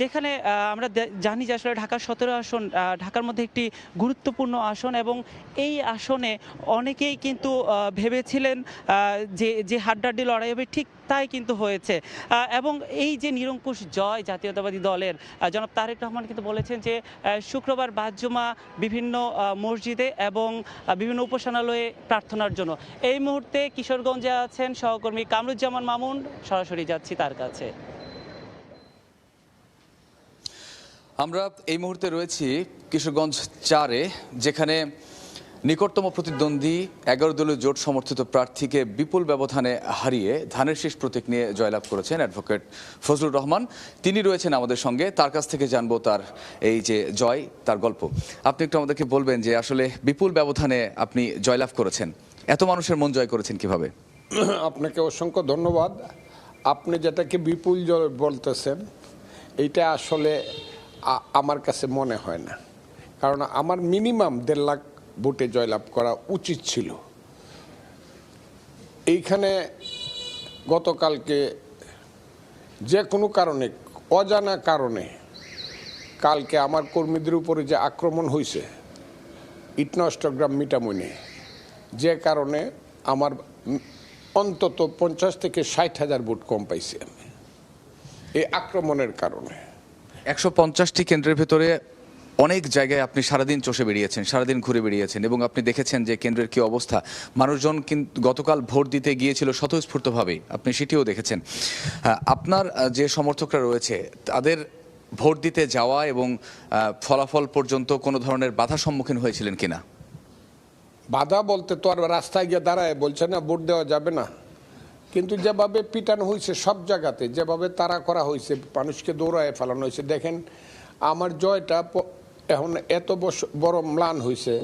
যেখানে আমরা জানি যে আসলে ঢাকা 17 আসন ঢাকার মধ্যে একটি গুরুত্বপূর্ণ আসন, এবং এই আসনে অনেকেই কিন্তু ভেবেছিলেন যে হাড্ডাহাড্ডি লড়াই হবে, ঠিক তাই কিন্তু হয়েছে। এবং এই যে নিরঙ্কুশ জয় জাতীয়তাবাদী দলের, জনাব তারেক রহমান কিন্তু বলেছেন যে শুক্রবার বাদ-জুমা বিভিন্ন মসজিদে এবং বিভিন্ন উপাসনালয়ে প্রার্থনার জন্য। এই মুহূর্তে কিশোরগঞ্জে আছেন সহকর্মী কামরুজ্জামান মামুন, সরাসরি যাচ্ছি তার কাছে। আমরা এই মুহূর্তে রয়েছি কিশোরগঞ্জ 4-এ, যেখানে নিকটতম প্রতিদ্বন্দ্বী 11 দলীয় জোট সমর্থিত প্রার্থীকে বিপুল ব্যবধানে হারিয়ে ধানের শীষ প্রতীক নিয়ে জয়লাভ করেছেন অ্যাডভোকেট ফজলুর রহমান। তিনি রয়েছেন আমাদের সঙ্গে, তার কাছ থেকে জানবো তার এই যে জয়, তার গল্প। আপনি একটু আমাদেরকে বলবেন যে আসলে বিপুল ব্যবধানে আপনি জয়লাভ করেছেন, এত মানুষের মন জয় করেছেন কিভাবে? আপনাকে অসংখ্য ধন্যবাদ। আপনি যেটাকে বিপুল জয় বলতেছেন, এইটা আসলে আমার কাছে মনে হয় না, কারণ আমার মিনিমাম 1.5 লাখ ভোটে জয়লাভ করা উচিত ছিল। এইখানে গতকালকে যে কোনো কারণে, অজানা কারণে, কালকে আমার কর্মীদের উপরে যে আক্রমণ হয়েছে ইটনষ্টগ্রাম মিটামইনে, যে কারণে আমার অন্তত 50 থেকে 60,000 ভোট কম পাইছি আমি এই আক্রমণের কারণে। 150টি কেন্দ্রের ভেতরে অনেক জায়গায় আপনি সারাদিন চষে বেরিয়েছেন, সারাদিন ঘুরে বেরিয়েছেন, এবং আপনি দেখেছেন যে কেন্দ্রের কি অবস্থা। মানুষজন কিন্তু গতকাল ভোট দিতে গিয়েছিল স্বতঃস্ফূর্তভাবেই, আপনি সেটিও দেখেছেন। আপনার যে সমর্থকরা রয়েছে তাদের ভোট দিতে যাওয়া এবং ফলাফল পর্যন্ত কোনো ধরনের বাধার সম্মুখীন হয়েছিলেন কিনা? বাধা বলতে তো আর রাস্তায় গিয়ে দাঁড়ায় বলছে না ভোট দেওয়া যাবে না, কিন্তু যেভাবে পিটানো হয়েছে সব জায়গাতে, যেভাবে তাড়া করা হয়েছে, মানুষকে দৌড়ায় ফেলানো হয়েছে। দেখেন আমার জয়টা এখন এত বড় ম্লান হয়েছে,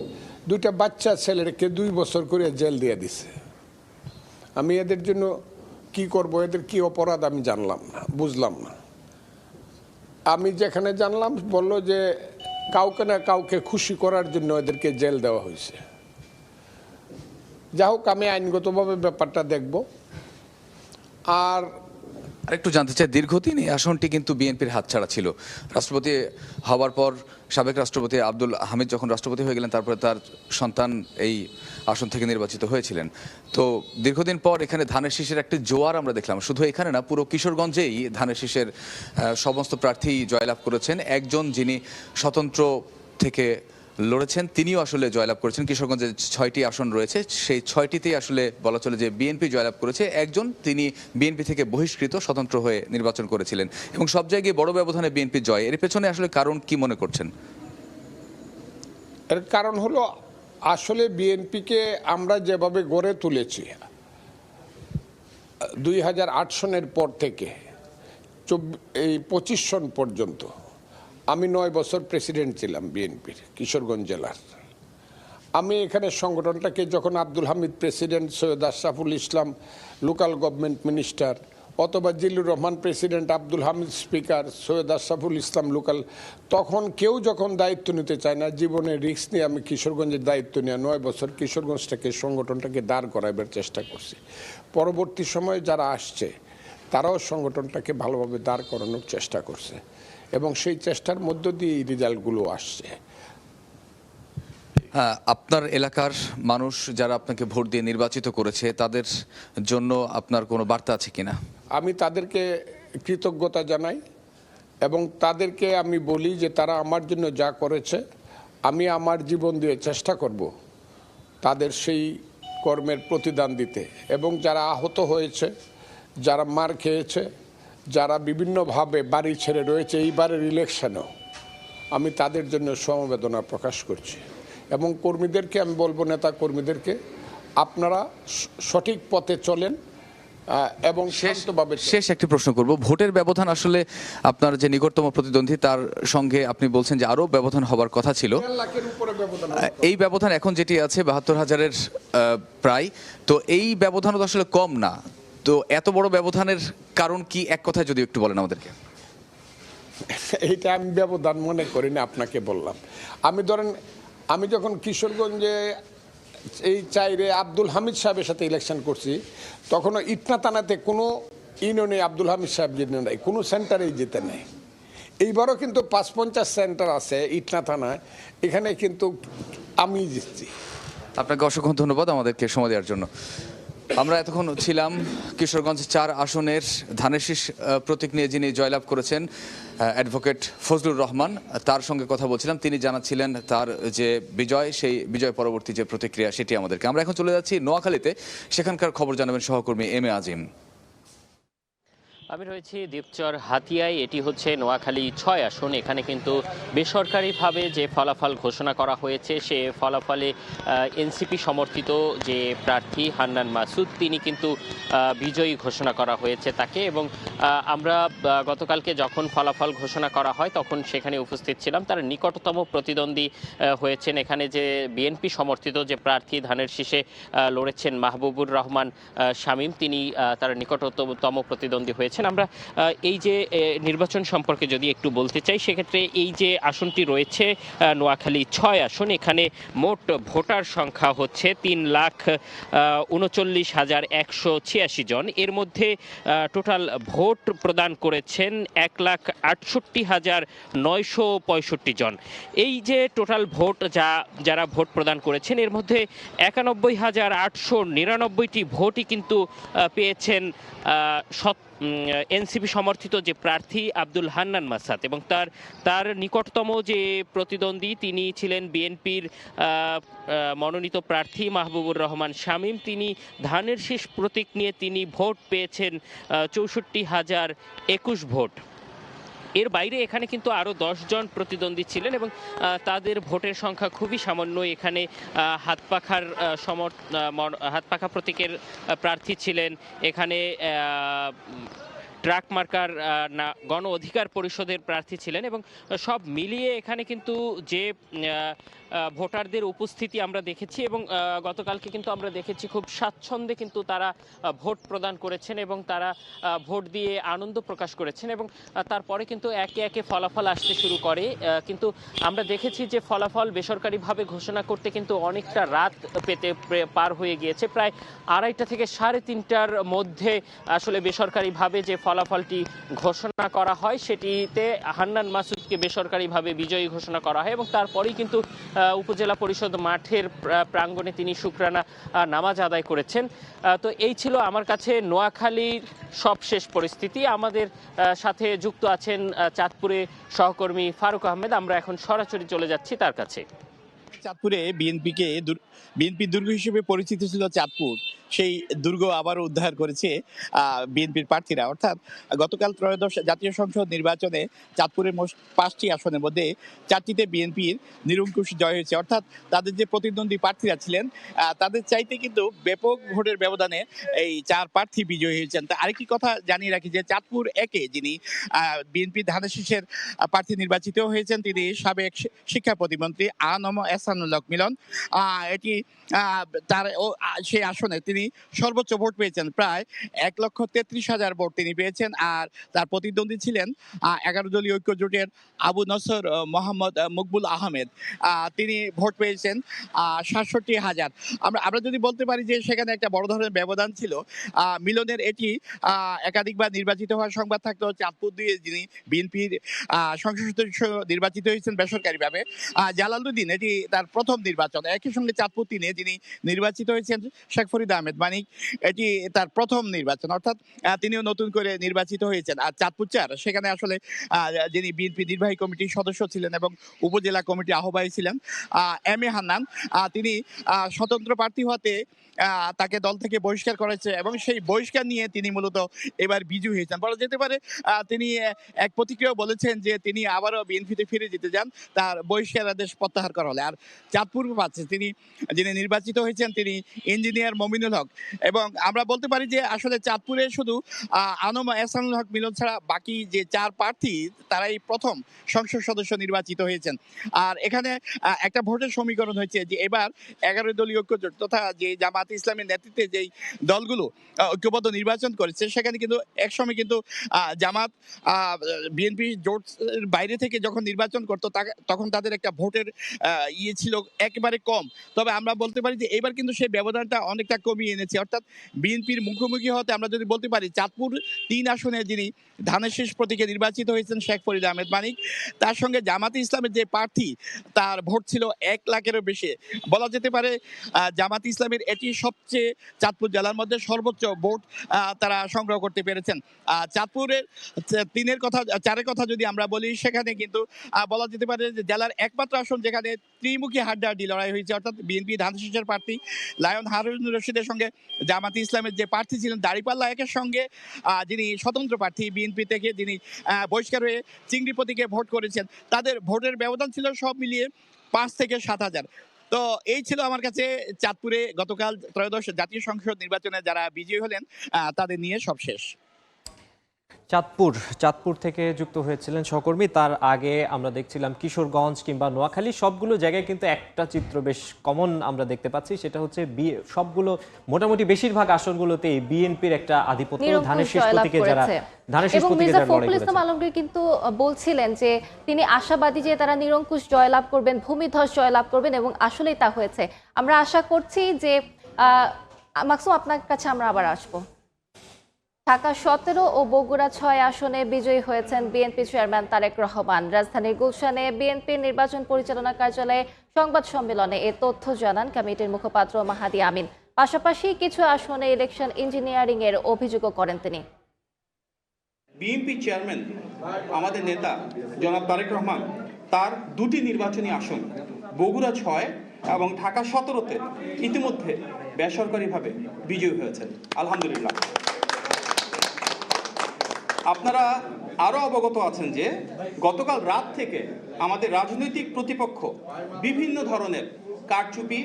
2টা বাচ্চা ছেলেকে 2 বছর করে জেল দিয়ে দিছে। আমি এদের জন্য কি করব, এদের কি অপরাধ আমি জানলাম না, বুঝলাম না। আমি যেখানে জানলাম বলল যে কাউকে না কাউকে খুশি করার জন্য এদেরকে জেল দেওয়া হয়েছে। যা হোক, আমি আইনগতভাবে ব্যাপারটা দেখব। আর আরেকটু জানতে চাই, দীর্ঘদিন এই আসনটি কিন্তু বিএনপির হাতছাড়া ছিল। রাষ্ট্রপতি হওয়ার পর সাবেক রাষ্ট্রপতি আব্দুল হামিদ যখন রাষ্ট্রপতি হয়ে গেলেন, তারপরে তার সন্তান এই আসন থেকে নির্বাচিত হয়েছিলেন। তো দীর্ঘদিন পর এখানে ধানের শীষের একটি জোয়ার আমরা দেখলাম। শুধু এখানে না, পুরো কিশোরগঞ্জেই ধানের শীষের সমস্ত প্রার্থী জয়লাভ করেছেন। একজন যিনি স্বতন্ত্র থেকে লড়েছেন তিনিও আসলে জয়লাভ করেছেন। কিশোরগঞ্জে 6টি আসন রয়েছে, সেই 6টিতেই আসলে বলা চলে যে বিএনপি জয়লাভ করেছে। একজন তিনি বিএনপি থেকে বহিষ্কৃত স্বতন্ত্র হয়ে নির্বাচন করেছিলেন, এবং সব জায়গায় বড় ব্যবধানে বিএনপি জয়। এর পেছনে আসলে কারণ কি মনে করছেন? এর কারণ হলো আসলে বিএনপিকে আমরা যেভাবে গড়ে তুলেছি 2008 সনের পর থেকে এই 25 সন পর্যন্ত, আমি 9 বছর প্রেসিডেন্ট ছিলাম বিএনপির কিশোরগঞ্জ জেলার। আমি এখানে সংগঠনটাকে যখন Abdul Hamid president, Syed Ashraful Islam local government minister, অথবা Zillur Rahman president, Abdul Hamid speaker, Syed Ashraful Islam local, তখন কেউ যখন দায়িত্ব নিতে চায় না, জীবনের রিস্ক নিয়ে আমি কিশোরগঞ্জের দায়িত্ব নিয়ে 9 বছর কিশোরগঞ্জটাকে, সংগঠনটাকে দাঁড় করাইবার চেষ্টা করছি। পরবর্তী সময়ে যারা আসছে তারাও সংগঠনটাকে ভালোভাবে দাঁড় করানোর চেষ্টা করছে, এবং সেই চেষ্টার মধ্য দিয়ে এই রেজাল্টগুলো আসছে। আপনার এলাকার মানুষ যারা আপনাকে ভোট দিয়ে নির্বাচিত করেছে তাদের জন্য আপনার কোনো বার্তা আছে কিনা? আমি তাদেরকে কৃতজ্ঞতা জানাই এবং তাদেরকে আমি বলি যে তারা আমার জন্য যা করেছে আমি আমার জীবন দিয়ে চেষ্টা করব তাদের সেই কর্মের প্রতিদান দিতে। এবং যারা আহত হয়েছে, যারা মার খেয়েছে, যারা বিভিন্নভাবে বাড়ি ছেড়ে রয়েছে এইবারের ইলেকশনেও, আমি তাদের জন্য সমবেদনা প্রকাশ করছি। এবং কর্মীদেরকে আমি বলবো, নেতা কর্মীদেরকে, আপনারা সঠিক পথে চলেন এবং শেষ একটি প্রশ্ন করব। ভোটের ব্যবধান আসলে আপনার যে নিকটতম প্রতিদ্বন্দ্বী তার সঙ্গে আপনি বলছেন যে আরো ব্যবধান হবার কথা ছিল, 1.5 লাখের উপরে ব্যবধান। এই ব্যবধান এখন যেটি আছে 72,000-এর প্রায়, তো এই ব্যবধানও তো আসলে কম না। তো এত বড় ব্যবধানের কারণ কি, এক কথায় যদি একটু বলেন আমাদেরকে। এইটা আমি ব্যবধান মনে করি না, আপনাকে বললাম। আমি যখন কিশোরগঞ্জে এই চাইরে আব্দুল হামিদ সাহেবের সাথে ইলেকশন করছি, তখনও ইটনা থানাতে কোনো ইউনিয়নে আব্দুল হামিদ সাহেব জিতে নাই, কোনো সেন্টারেই যেতে নেই। এইবারও কিন্তু 55 সেন্টার আছে ইটনা থানায়, এখানে কিন্তু আমি জিতছি। আপনাকে অসংখ্য ধন্যবাদ আমাদেরকে সময় দেওয়ার জন্য। আমরা এতক্ষণ ছিলাম কিশোরগঞ্জ 4 আসনের ধানের শীষ প্রতীক নিয়ে যিনি জয়লাভ করেছেন অ্যাডভোকেট ফজলুর রহমান, তার সঙ্গে কথা বলছিলাম। তিনি জানাচ্ছিলেন তার যে বিজয়, সেই বিজয় পরবর্তী যে প্রতিক্রিয়া সেটি আমাদেরকে। আমরা এখন চলে যাচ্ছি নোয়াখালীতে, সেখানকার খবর জানাবেন সহকর্মী এম এ আজিম। আমি রয়েছি দ্বীপচর হাতিয়ায়। এটি হচ্ছে নোয়াখালী 6 আসন। এখানে কিন্তু বেসরকারিভাবে যে ফলাফল ঘোষণা করা হয়েছে, সে ফলাফলে এনসিপি সমর্থিত যে প্রার্থী হান্নান মাসুদ, তিনি কিন্তু বিজয়ী ঘোষণা করা হয়েছে তাকে। এবং আমরা গতকালকে যখন ফলাফল ঘোষণা করা হয় তখন সেখানে উপস্থিত ছিলাম। তার নিকটতম প্রতিদ্বন্দ্বী হয়েছেন এখানে যে বিএনপি সমর্থিত যে প্রার্থী ধানের শীষে লড়েছেন মাহবুবুর রহমান শামীম, তিনি তার নিকটতম প্রতিদ্বন্দ্বী হয়েছেন। আমরা এই যে নির্বাচন সম্পর্কে যদি একটু বলতে চাই, সেক্ষেত্রে এই যে আসনটি রয়েছে নোয়াখালী 6 আসন, এখানে মোট ভোটার সংখ্যা হচ্ছে 3,39,186 জন। এর মধ্যে টোটাল ভোট প্রদান করেছেন 1,68,965 জন। এই যে টোটাল ভোট যারা ভোট প্রদান করেছেন, এর মধ্যে 91,899টি ভোটই কিন্তু পেয়েছেন এনসিপি সমর্থিত যে প্রার্থী আব্দুল হান্নান মাসাদ। এবং তার নিকটতম যে প্রতিদ্বন্দ্বী তিনি ছিলেন বিএনপির মনোনীত প্রার্থী মাহবুবুর রহমান শামীম। তিনি ধানের শীষ প্রতীক নিয়ে তিনি ভোট পেয়েছেন 64,021 ভোট। এর বাইরে এখানে কিন্তু আরও 10 জন প্রতিদ্বন্দ্বী ছিলেন এবং তাদের ভোটের সংখ্যা খুবই সামান্য। এখানে হাতপাখা প্রতীকের প্রার্থী ছিলেন, এখানে ট্রাক মার্কার গণ অধিকার পরিষদের প্রার্থী ছিলেন। এবং সব মিলিয়ে এখানে কিন্তু যে ভোটারদের উপস্থিতি আমরা দেখেছি এবং গতকালকে কিন্তু আমরা দেখেছি খুব স্বাচ্ছন্দ্যে কিন্তু তারা ভোট প্রদান করেছেন এবং তারা ভোট দিয়ে আনন্দ প্রকাশ করেছেন। এবং তারপরে কিন্তু একে একে ফলাফল আসতে শুরু করে। কিন্তু আমরা দেখেছি যে ফলাফল বেসরকারিভাবে ঘোষণা করতে কিন্তু অনেকটা রাত পার হয়ে গিয়েছে। প্রায় 2:30 থেকে 3:30টার মধ্যে আসলে বেসরকারিভাবে যে ফলাফলটি ঘোষণা করা হয়, সেটিতে হান্নান মাসুদকে বেসরকারিভাবে বিজয়ী ঘোষণা করা হয়। এবং তারপরেই কিন্তু উপজেলা পরিষদ মাঠের প্রাঙ্গণে তিনি শুকরানা নামাজ আদায় করেছেন। তো এই ছিল আমার কাছে নোয়াখালীর সবশেষ পরিস্থিতি। আমাদের সাথে যুক্ত আছেন চাঁদপুরে সহকর্মী ফারুক আহমেদ। আমরা এখন সরাসরি চলে যাচ্ছি তার কাছে। চাঁদপুরে বিএনপির দুর্গ হিসেবে পরিচিত ছিল চাঁদপুর, সেই দুর্গ আবারও উদ্ধার করেছে বিএনপির প্রার্থীরা। অর্থাৎ গতকাল ত্রয়োদশ জাতীয় সংসদ নির্বাচনে চাঁদপুরের মোট 5টি আসনের মধ্যে 4টিতে বিএনপির নিরঙ্কুশ জয় হয়েছে। অর্থাৎ তাদের যে প্রতিদ্বন্দ্বী প্রার্থীরা ছিলেন তাদের চাইতে কিন্তু ব্যাপক ভোটের ব্যবধানে এই 4 প্রার্থী বিজয়ী হয়েছেন। তা আরেকটি কথা জানিয়ে রাখি যে চাঁদপুর 1-এ যিনি বিএনপি ধানের শীষের প্রার্থী নির্বাচিত হয়েছেন, তিনি সাবেক শিক্ষা প্রতিমন্ত্রী আনম এহসানুল্লাহ মিলন। এটি তার সেই আসনে তিনি সর্বোচ্চ ভোট পেয়েছেন, প্রায় 1,33,000 ভোট তিনি পেয়েছেন। আর তার প্রতিদ্বন্দ্বী ছিলেন 11 দলীয় ঐক্য জোটের আবু নসর মোহাম্মদ মকবুল আহমেদ। তিনি ভোট পেয়েছেন 67,000। আমরা যদি বলতে পারি যে সেখানে একটা বড় ধরনের ব্যবধান ছিল। মিলনের এটি একাধিকবার নির্বাচিত হওয়ার সংবাদ থাকলেও চাঁদপুর দিয়ে যিনি বিএনপির সংসদ সদস্য নির্বাচিত হয়েছেন বেসরকারিভাবে, জালালউদ্দিন এটি তার প্রথম নির্বাচন। একই সঙ্গে চাঁদপুর 3-এ যিনি নির্বাচিত হয়েছেন শেখ ফরিদ আহমেদ মানিক, এটি তার প্রথম নির্বাচন, অর্থাৎ তিনিও নতুন করে নির্বাচিত হয়েছেন। আর চাঁদপুর 4 সেখানে আসলে যিনি বিএনপি নির্বাহী কমিটির সদস্য ছিলেন এবং উপজেলা কমিটি আহ্বায়ক ছিলেন এম এ হান্নান, তিনি স্বতন্ত্র প্রার্থী হতে তাকে দল থেকে বহিষ্কার করেছে এবং সেই বহিষ্কার নিয়ে তিনি মূলত এবার বিজয়ী হয়েছেন বলা যেতে পারে। তিনি এক প্রতিক্রিয়া বলেছেন যে তিনি আবারও বিএনপিতে ফিরে যেতে চান তার বহিষ্কার আদেশ প্রত্যাহার করা হলে। আর চাঁদপুর পাচ্ছে যিনি নির্বাচিত হয়েছেন তিনি ইঞ্জিনিয়ার মমিনুল হক। এবং আমরা বলতে পারি যে আসলে চাঁদপুরে শুধু আনম এহসানুল হক মিলন ছাড়া বাকি যে 4 প্রার্থী তারাই প্রথম সংসদ সদস্য নির্বাচিত হয়েছেন। আর এখানে একটা ভোটের সমীকরণ হয়েছে যে এবার 11 দলীয় ঐক্য জোট তথা যে জামাত ইসলামের নেতৃত্বে যেই দলগুলো ঐক্যবদ্ধ নির্বাচন করেছে সেখানে কিন্তু একসময় কিন্তু জামাত বিএনপি জোট বাইরে থেকে যখন নির্বাচন করতো তখন তাদের একটা ভোটের ছিল একেবারে কম। তবে আমরা বলতে পারি যে এবার কিন্তু সেই ব্যবধানটা অনেকটা কমিয়ে এনেছে, অর্থাৎ বিএনপির মুখোমুখি হতে আমরা যদি বলতে পারি চাঁদপুর 3 আসনে যিনি ধানের শীষ প্রতীকে নির্বাচিত হয়েছেন শেখ ফরিদ আহমেদ মানিক, তার সঙ্গে জামাতে ইসলামের যে প্রার্থী তার ভোট ছিল 1 লাখেরও বেশি। বলা যেতে পারে জামাত ইসলামের এটি সবচেয়ে চাঁদপুর জেলার মধ্যে সর্বোচ্চ ভোট তারা সংগ্রহ করতে পেরেছেন। চাঁদপুরের 4-এর কথা যদি আমরা বলি সেখানে কিন্তু বলা যেতে পারে যে জেলার একমাত্র আসন যেখানে ত্রিমুখী হাড্ডাহাড্ডি লড়াই হয়েছে, অর্থাৎ বিএনপি ধানের শীষের প্রার্থী লায়ন হারুন রশিদের সঙ্গে জামাতে ইসলামের যে প্রার্থী ছিলেন দাঁড়িপাল্লা একের সঙ্গে যিনি স্বতন্ত্র প্রার্থী বিএনপি থেকে যিনি বহিষ্কার হয়ে চিংড়ি প্রতীকে ভোট করেছেন, তাদের ভোটের ব্যবধান ছিল সব মিলিয়ে 5 থেকে 7,000। তো এই ছিল আমার কাছে চাঁদপুরে গতকাল ত্রয়োদশ জাতীয় সংসদ নির্বাচনে যারা বিজয়ী হলেন তাদের নিয়ে সব শেষ। চাঁদপুর থেকে যুক্ত হয়েছিলেন সহকর্মী। তার আগে আমরা দেখছিলাম কিশোরগঞ্জ কিংবা নোয়াখালী, সবগুলো জায়গায় কিন্তু একটা চিত্র বেশ কমন আমরা দেখতে পাচ্ছি, সেটা হচ্ছে সবগুলো মোটামুটি বেশিরভাগ আসনগুলোতেই বিএনপির একটা আধিপত্য, ধানের শীষ প্রতীকে যারা ফখরুল ইসলাম আলমগীর কিন্তু বলছিলেন যে তিনি আশাবাদী যে তারা নিরঙ্কুশ জয়লাভ করবেন, ভূমিধস জয়লাভ করবেন এবং আসলেই তা হয়েছে। আমরা আশা করছি যে মাকসুম আপনার কাছে আমরা আবার আসবো। ঢাকা 17 ও বগুড়া 6 আসনে বিজয়ী হয়েছেন বিএনপি চেয়ারম্যান তারেক রহমান। রাজধানীর গুলশানে বিএনপির নির্বাচন পরিচালনা কার্যালয়ে সংবাদ সম্মেলনে এ তথ্য জানান কমিটির মুখপাত্র মাহাদি আমিন। পাশাপাশি কিছু আসনে ইলেকশন ইঞ্জিনিয়ারিং এর অভিযোগও করেন তিনি। বিএনপি চেয়ারম্যান আমাদের নেতা জনাব তারেক রহমান তার 2টি নির্বাচনী আসন বগুড়া 6 এবং ঢাকা 17-তে ইতিমধ্যে বেসরকারিভাবে বিজয়ী হয়েছেন আলহামদুলিল্লাহ। আপনারা আরও অবগত আছেন যে গতকাল রাত থেকে আমাদের রাজনৈতিক প্রতিপক্ষ বিভিন্ন ধরনের কারচুপি,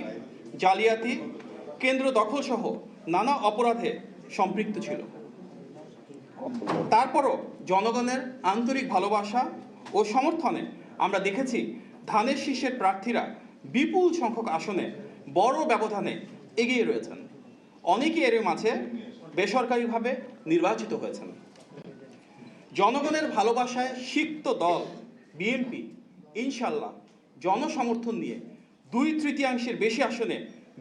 জালিয়াতি, কেন্দ্র দখলসহ নানা অপরাধে সম্পৃক্ত ছিল। তারপরও জনগণের আন্তরিক ভালোবাসা ও সমর্থনে আমরা দেখেছি ধানের শীষের প্রার্থীরা বিপুল সংখ্যক আসনে বড় ব্যবধানে এগিয়ে রয়েছেন। অনেকেই এর মাঝে বেসরকারিভাবে নির্বাচিত হয়েছেন। জনগণের ভালোবাসায় সিক্ত দল বিএনপি ইনশাল্লাহ জনসমর্থন নিয়ে 2/3 বেশি আসনে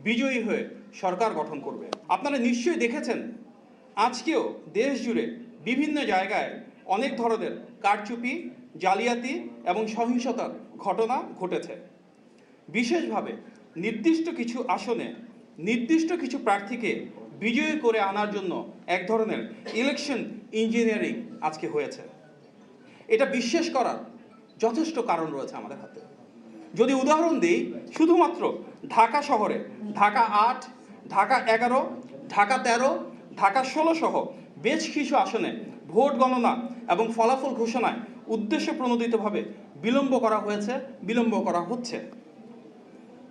বিজয়ী হয়ে সরকার গঠন করবে। আপনারা নিশ্চয়ই দেখেছেন আজকেও দেশ জুড়ে বিভিন্ন জায়গায় অনেক ধরনের কারচুপি, জালিয়াতি এবং সহিংসতার ঘটনা ঘটেছে। বিশেষভাবে নির্দিষ্ট কিছু আসনে নির্দিষ্ট কিছু প্রার্থীকে বিজয়ী করে আনার জন্য এক ধরনের ইলেকশন ইঞ্জিনিয়ারিং আজকে হয়েছে। এটা বিশ্বাস করার যথেষ্ট কারণ রয়েছে আমাদের হাতে। যদি উদাহরণ দিই, শুধুমাত্র ঢাকা শহরে ঢাকা 8, ঢাকা 11, ঢাকা 13, ঢাকা 16 সহ বেশ কিছু আসনে ভোট গণনা এবং ফলাফল ঘোষণায় উদ্দেশ্য প্রণোদিতভাবে বিলম্ব করা হচ্ছে।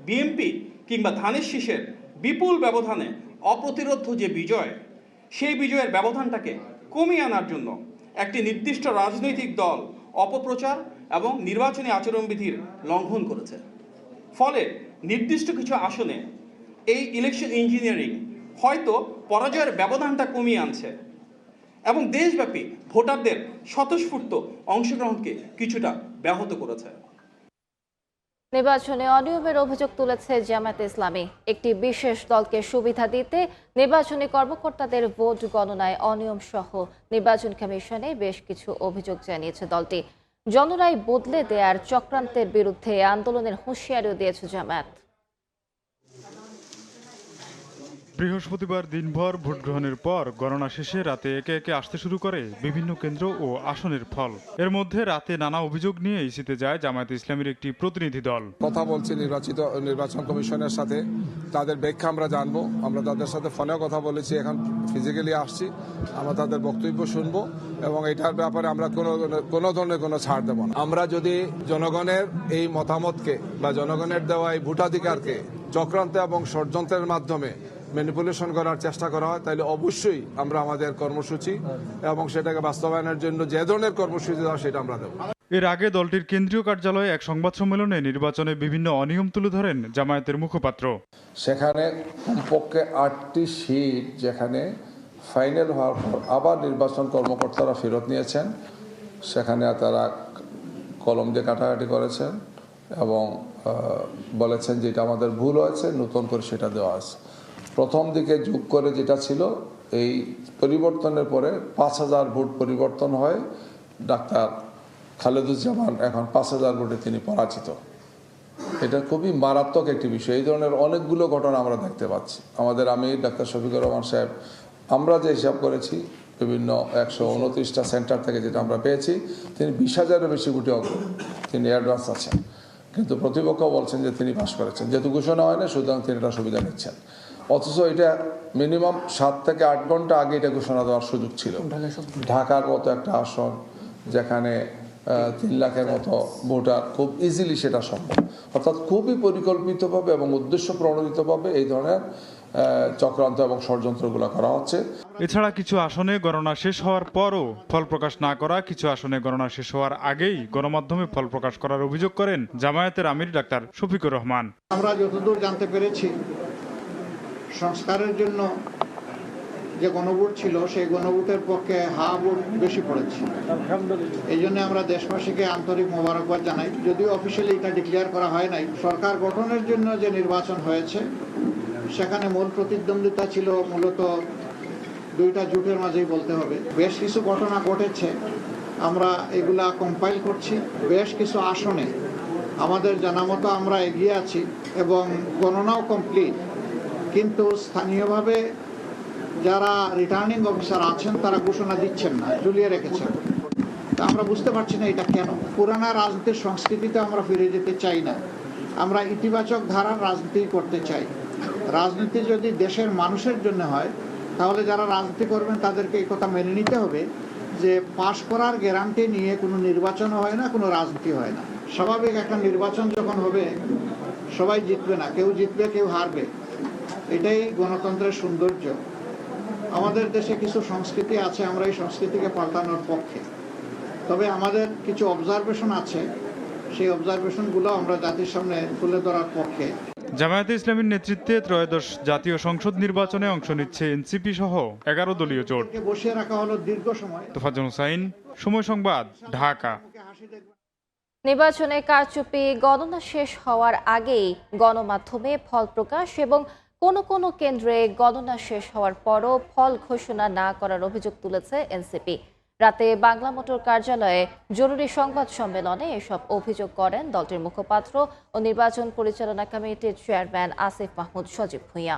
বিএনপি কিংবা ধানের শীষের বিপুল ব্যবধানে অপ্রতিরোধ্য যে বিজয়, সেই বিজয়ের ব্যবধানটাকে কমিয়ে আনার জন্য একটি নির্দিষ্ট রাজনৈতিক দল অপপ্রচার এবং নির্বাচনী আচরণবিধির লঙ্ঘন করেছে। ফলে নির্দিষ্ট কিছু আসনে এই ইলেকশন ইঞ্জিনিয়ারিং হয়তো পরাজয়ের ব্যবধানটা কমিয়ে আনছে এবং দেশব্যাপী ভোটারদের স্বতঃস্ফূর্ত অংশগ্রহণকে কিছুটা ব্যাহত করেছে। নির্বাচনে অনিয়মের অভিযোগ তুলেছে জামায়াতে ইসলামী। একটি বিশেষ দলকে সুবিধা দিতে নির্বাচনী কর্মকর্তাদের ভোট গণনায় অনিয়ম সহ নির্বাচন কমিশনে বেশ কিছু অভিযোগ জানিয়েছে দলটি। জনরায় বদলে দেওয়ার চক্রান্তের বিরুদ্ধে আন্দোলনের হুঁশিয়ারিও দিয়েছে জামায়াত। বৃহস্পতিবার দিনভর ভোট গ্রহণের পর গণনা শেষে রাতে একে একে আসতে শুরু করে বিভিন্ন কেন্দ্র ও আসনের ফল। এর মধ্যে রাতে নানা অভিযোগ নিয়ে ইসিতে যায় জামায়াতে ইসলামীর একটি প্রতিনিধি দল। কথা বলছি নির্বাচন কমিশনের সাথে, তাদের ব্যাখ্যা আমরা জানবো। আমরা তাদের সাথে ফোনেও কথা বলেছি, এখন ফিজিক্যালি আসছি, আমরা তাদের বক্তব্য শুনবো এবং এটার ব্যাপারে আমরা কোনো ধরনের কোনো ছাড় দেব না। আমরা যদি জনগণের এই মতামতকে বা জনগণের দেওয়া এই ভোটাধিকারকে চক্রান্ত এবং ষড়যন্ত্রের মাধ্যমে ম্যানিপুলেশন করার চেষ্টা করা হয়, তাহলে অবশ্যই আমরা আমাদের কর্মসূচি এবং সেটাকে বাস্তবায়নের জন্য যে ধরনের কর্মসূচি দেওয়া সেটা আমরা দেব। এর আগে দলটির কেন্দ্রীয় কার্যালয়ে এক সংবাদ সম্মেলনে নির্বাচনে বিভিন্ন অনিয়ম তুলে ধরেন জামায়াতের মুখপাত্র। সেখানে কমপক্ষে 8টি সিট যেখানে ফাইনাল হওয়ার পর আবার নির্বাচন কর্মকর্তারা ফেরত নিয়েছেন, সেখানে তারা কলম দিয়ে কাটাকাটি করেছেন এবং বলেছেন যে এটা আমাদের ভুল হয়েছে, নতুন করে সেটা দেওয়া আছে। প্রথম দিকে যোগ করে যেটা ছিল, এই পরিবর্তনের পরে 5000 ভোট পরিবর্তন হয়, ডাক্তার খালেদুজ্জামান এখন 5000 ভোটে তিনি পরাজিত। এটা খুবই মারাত্মক একটি বিষয়। এই ধরনের অনেকগুলো ঘটনা আমরা দেখতে পাচ্ছি। আমাদের আমির ডাক্তার শফিকুর রহমান সাহেব, আমরা যে হিসাব করেছি বিভিন্ন 129টা সেন্টার থেকে যেটা আমরা পেয়েছি, তিনি 20,000-এর বেশি ভোটে তিনি অ্যাডভান্স আছেন, কিন্তু প্রতিপক্ষ বলছেন যে তিনি পাস করেছেন, যেহেতু ঘোষণা হয় না সুতরাং তিনি এটা সুবিধা নিচ্ছেন। অথচ এটা মিনিমাম 7 থেকে 8 ঘন্টা আগে এটা ঘোষণা দেওয়ার সুযোগ ছিল। ঢাকার মতো একটা আসন যেখানে 3 লাখের মতো ভোটার, খুব ইজিলি সেটা সম্ভব। অর্থাৎ খুবই পরিকল্পিতভাবে এবং উদ্দেশ্য প্রণোদিতভাবে এই ধরনের চক্রান্ত এবং ষড়যন্ত্রগুলো করা হচ্ছে। এছাড়া কিছু আসনে গণনা শেষ হওয়ার পরও ফল প্রকাশ না করা, কিছু আসনে গণনা শেষ হওয়ার আগেই গণমাধ্যমে ফল প্রকাশ করার অভিযোগ করেন জামায়াতের আমির ডাক্তার শফিকুর রহমান। আমরা যতদূর জানতে পেরেছি, সংস্কারের জন্য যে গণভোট ছিল সেই গণভোটের পক্ষে হা ভোট বেশি পড়েছে। এই জন্য আমরা দেশবাসীকে আন্তরিক মোবারকবাদ জানাই। যদিও অফিসিয়ালি এটা ডিক্লেয়ার করা হয় নাই, সরকার গঠনের জন্য যে নির্বাচন হয়েছে সেখানে মূল প্রতিদ্বন্দ্বিতা ছিল মূলত 2টা জোটের মাঝেই বলতে হবে। বেশ কিছু ঘটনা ঘটেছে, আমরা এগুলা কম্পাইল করছি। বেশ কিছু আসনে আমাদের জানা মতো আমরা এগিয়ে আছি এবং গণনাও কমপ্লিট, কিন্তু স্থানীয়ভাবে যারা রিটার্নিং অফিসার আছেন তারা ঘোষণা দিচ্ছেন না, ঝুলিয়ে রেখেছেন। তা আমরা বুঝতে পারছি না এটা কেন। পুরানা রাজনীতির সংস্কৃতিতে আমরা ফিরে যেতে চাই না, আমরা ইতিবাচক ধারার রাজনীতি করতে চাই। রাজনীতি যদি দেশের মানুষের জন্য হয়, তাহলে যারা রাজনীতি করবেন তাদেরকে এই কথা মেনে নিতে হবে যে পাশ করার গ্যারান্টি নিয়ে কোনো নির্বাচন হয় না, কোনো রাজনীতি হয় না। স্বাভাবিক একটা নির্বাচন যখন হবে সবাই জিতবে না, কেউ জিতবে কেউ হারবে, এটাই গণতন্ত্রের সৌন্দর্য। আমাদের দেশে কিছু সংস্কৃতি আছে, আমরা এই সংস্কৃতিকে পাল্টানোর পক্ষে। তবে আমাদের কিছু অবজারভেশন আছে, সেই অবজারভেশনগুলো আমরা জাতির সামনে তুলে ধরার পক্ষে। জামায়াতে ইসলামীর নেতৃত্বে ত্রয়োদশ জাতীয় সংসদ নির্বাচনে অংশ নিচ্ছে এনসিপি সহ 11 দলীয় জোট। বসিয়ে রাখা হলো দীর্ঘ সময়। তোফাজ্জল হোসাইন, সময় সংবাদ, ঢাকা। নির্বাচনে কারচুপি গণনা শেষ হওয়ার আগেই গণমাধ্যমে ফল প্রকাশ এবং কোনো কেন্দ্রে গণনা শেষ হওয়ার পরও ফল ঘোষণা না করার অভিযোগ তুলেছে এনসিপি। রাতে বাংলা মোটর কার্যালয়ে জরুরি সংবাদ সম্মেলনে এসব অভিযোগ করেন দলটির মুখপাত্র ও নির্বাচন পরিচালনা কমিটির চেয়ারম্যান আসিফ মাহমুদ সজীব ভুঁইয়া।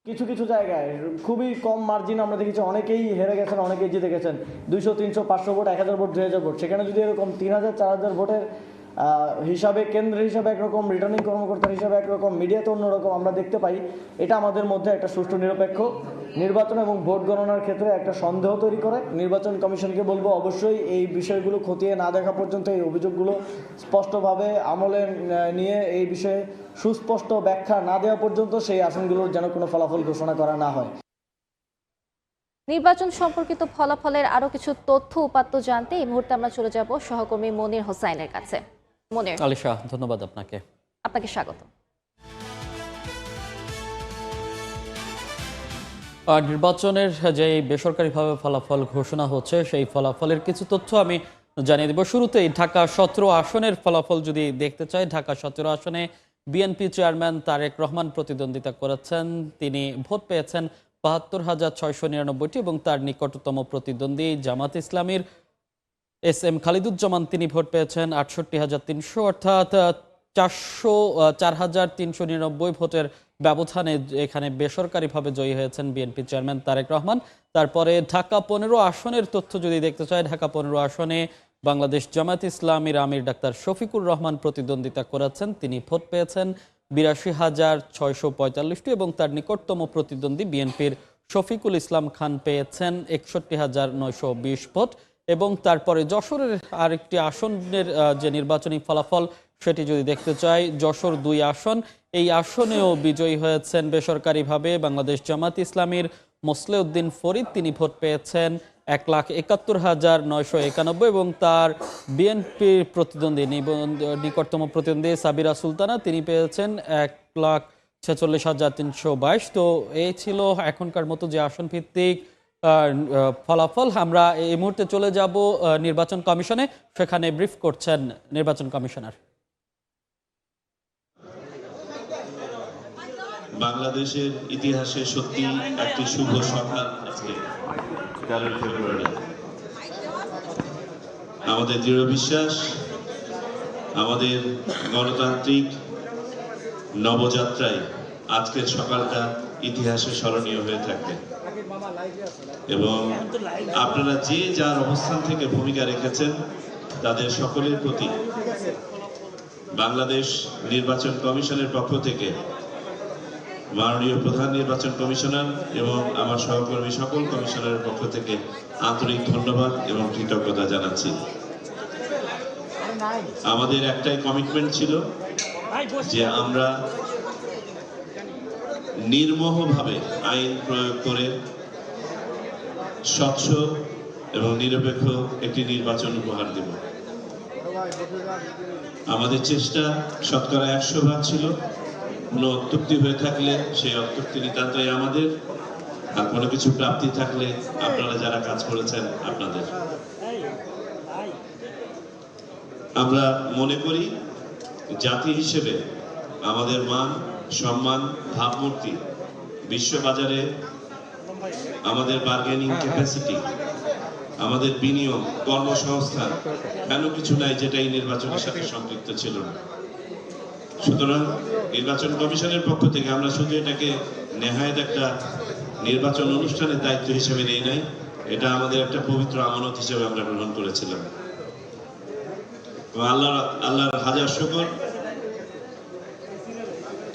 কিছু জায়গায় খুবই কম মার্জিন আমরা দেখেছি, অনেকেই হেরে গেছেন, অনেকেই জিতে গেছেন। 200, 300, 500 ভোট, 1000 ভোট, 2000 ভোট, সেখানে যদি এরকম 3000, 4000 ভোটের হিসাবে কেন্দ্রের হিসাবে একরকম, রিটার্নিং কর্মকর্তার হিসাবে একরকম, মিডিয়াতে অন্যরকম আমরা দেখতে পাই, এটা আমাদের মধ্যে একটা সুষ্ঠু নিরপেক্ষ নির্বাচন এবং ভোট গণনার ক্ষেত্রে একটা সন্দেহ তৈরি করে। নির্বাচন কমিশনকে বলবো অবশ্যই এই বিষয়গুলো খতিয়ে না দেখা পর্যন্ত, এই অভিযোগগুলো স্পষ্টভাবে আমলে নিয়ে এই বিষয়ে সুস্পষ্ট ব্যাখ্যা না দেওয়া পর্যন্ত সেই আসনগুলোর যেন কোনো ফলাফল ঘোষণা করা না হয়। নির্বাচন সম্পর্কিত ফলাফলের আরো কিছু তথ্য উপাত্ত জানতে এই মুহূর্তে আমরা চলে যাব সহকর্মী মনির হোসাইনের কাছে। মনির, আলিশা, ধন্যবাদ আপনাকে। আপনাকে স্বাগত। নির্বাচনের যে বেসরকারিভাবে ফলাফল ঘোষণা হচ্ছে সেই ফলাফলের কিছু তথ্য আমি জানিয়ে দেব। শুরুতেই ঢাকা 17 আসনের ফলাফল যদি দেখতে চাই, ঢাকা 17 আসনে বিএনপি চেয়ারম্যান তারেক রহমান প্রতিদ্বন্দ্বিতা করেছেন। তিনি ভোট পেয়েছেন ৭২,৬৯৯টি এবং তার নিকটতম প্রতিদ্বন্দ্বী জামাত ইসলামীর SM খালিদুজ্জামান, তিনি ভোট পেয়েছেন ৬৮,৩০০, অর্থাৎ ৪,৩৯৯ ভোটের ব্যবধানে এখানে বেসরকারিভাবে জয়ী হয়েছেন বিএনপি চেয়ারম্যান তারেক রহমান। তারপরে ঢাকা ১৫ আসনের তথ্য যদি দেখতে চাই, ঢাকা ১৫ আসনে বাংলাদেশ জামায়াত ইসলামীর আমির ডাক্তার শফিকুর রহমান প্রতিদ্বন্দ্বিতা করেছেন। তিনি ভোট পেয়েছেন ৮২,৬৪৫টি এবং তার নিকটতম প্রতিদ্বন্দ্বী বিএনপির শফিকুল ইসলাম খান পেয়েছেন ৬১,৯২০ ভোট। এবং তারপরে যশোরের আরেকটি আসনের যে নির্বাচনী ফলাফল সেটি যদি দেখতে চাই, যশোর ২ আসন, এই আসনেও বিজয়ী হয়েছেন বেসরকারিভাবে বাংলাদেশ জামাত ইসলামীর মোসলেউদ্দিন ফরিদ। তিনি ভোট পেয়েছেন ১,৭১,৯৯১ এবং তার বিএনপির প্রতিদ্বন্দ্বী নিকটতম প্রতিদ্বন্দ্বী সাবিরা সুলতানা, তিনি পেয়েছেন ১,৪৬,৩২২। তো এই ছিল এখনকার মতো যে আসন ভিত্তিক ফলাফল। আমরা এই মুহূর্তে চলে যাব নির্বাচন কমিশনে, সেখানে ব্রিফ করছেন নির্বাচন কমিশনার। বাংলাদেশের ইতিহাসে সত্যি একটি শুভ সকাল আজকে ১৩ ফেব্রুয়ারি। আমাদের দৃঢ় বিশ্বাস আমাদের গণতান্ত্রিক নবযাত্রায় আজকের সকালটা ইতিহাসে স্মরণীয় হয়ে থাকবে এবং আপনারা যে যার অবস্থান থেকে ভূমিকা রেখেছেন তাদের সকলের প্রতি বাংলাদেশ নির্বাচন কমিশনের পক্ষ থেকে মাননীয় প্রধান নির্বাচন কমিশনার এবং আমার সহকর্মী সকল কমিশনারের পক্ষ থেকে আন্তরিক ধন্যবাদ এবং কৃতজ্ঞতা জানাচ্ছি। আমাদের একটাই কমিটমেন্ট ছিল যে আমরা নির্মোহভাবে আইন প্রয়োগ করে স্বচ্ছ এবং নিরপেক্ষ একটি নির্বাচন উপহার দেব। আমাদের চেষ্টা শতকরা ১০০ ছিল। কোনো অত্যুক্তি হয়ে থাকলে সেই অত্যুক্তি নিতান্তই আমাদের, আর কোনো কিছু প্রাপ্তি থাকলে আপনারা যারা কাজ করেছেন আপনাদের। আমরা মনে করি জাতি হিসেবে আমাদের মান, সম্মান, ভাবমূর্তি, বিশ্ববাজারে আমাদের বার্গেনিং ক্যাপাসিটি, আমাদের বিনিয়োগ, কর্মসংস্থান, কেন কিছু নাই যেটা এই নির্বাচনের সাথে সম্পৃক্ত ছিল না। সুতরাং নির্বাচন কমিশনের পক্ষ থেকে আমরা শুধু এটাকে নেহায়েত একটা নির্বাচন অনুষ্ঠানের দায়িত্ব হিসেবে নেই নাই, এটা আমাদের একটা পবিত্র আমানত হিসেবে আমরা গ্রহণ করেছিলাম। আল্লাহর হাজার শুকর,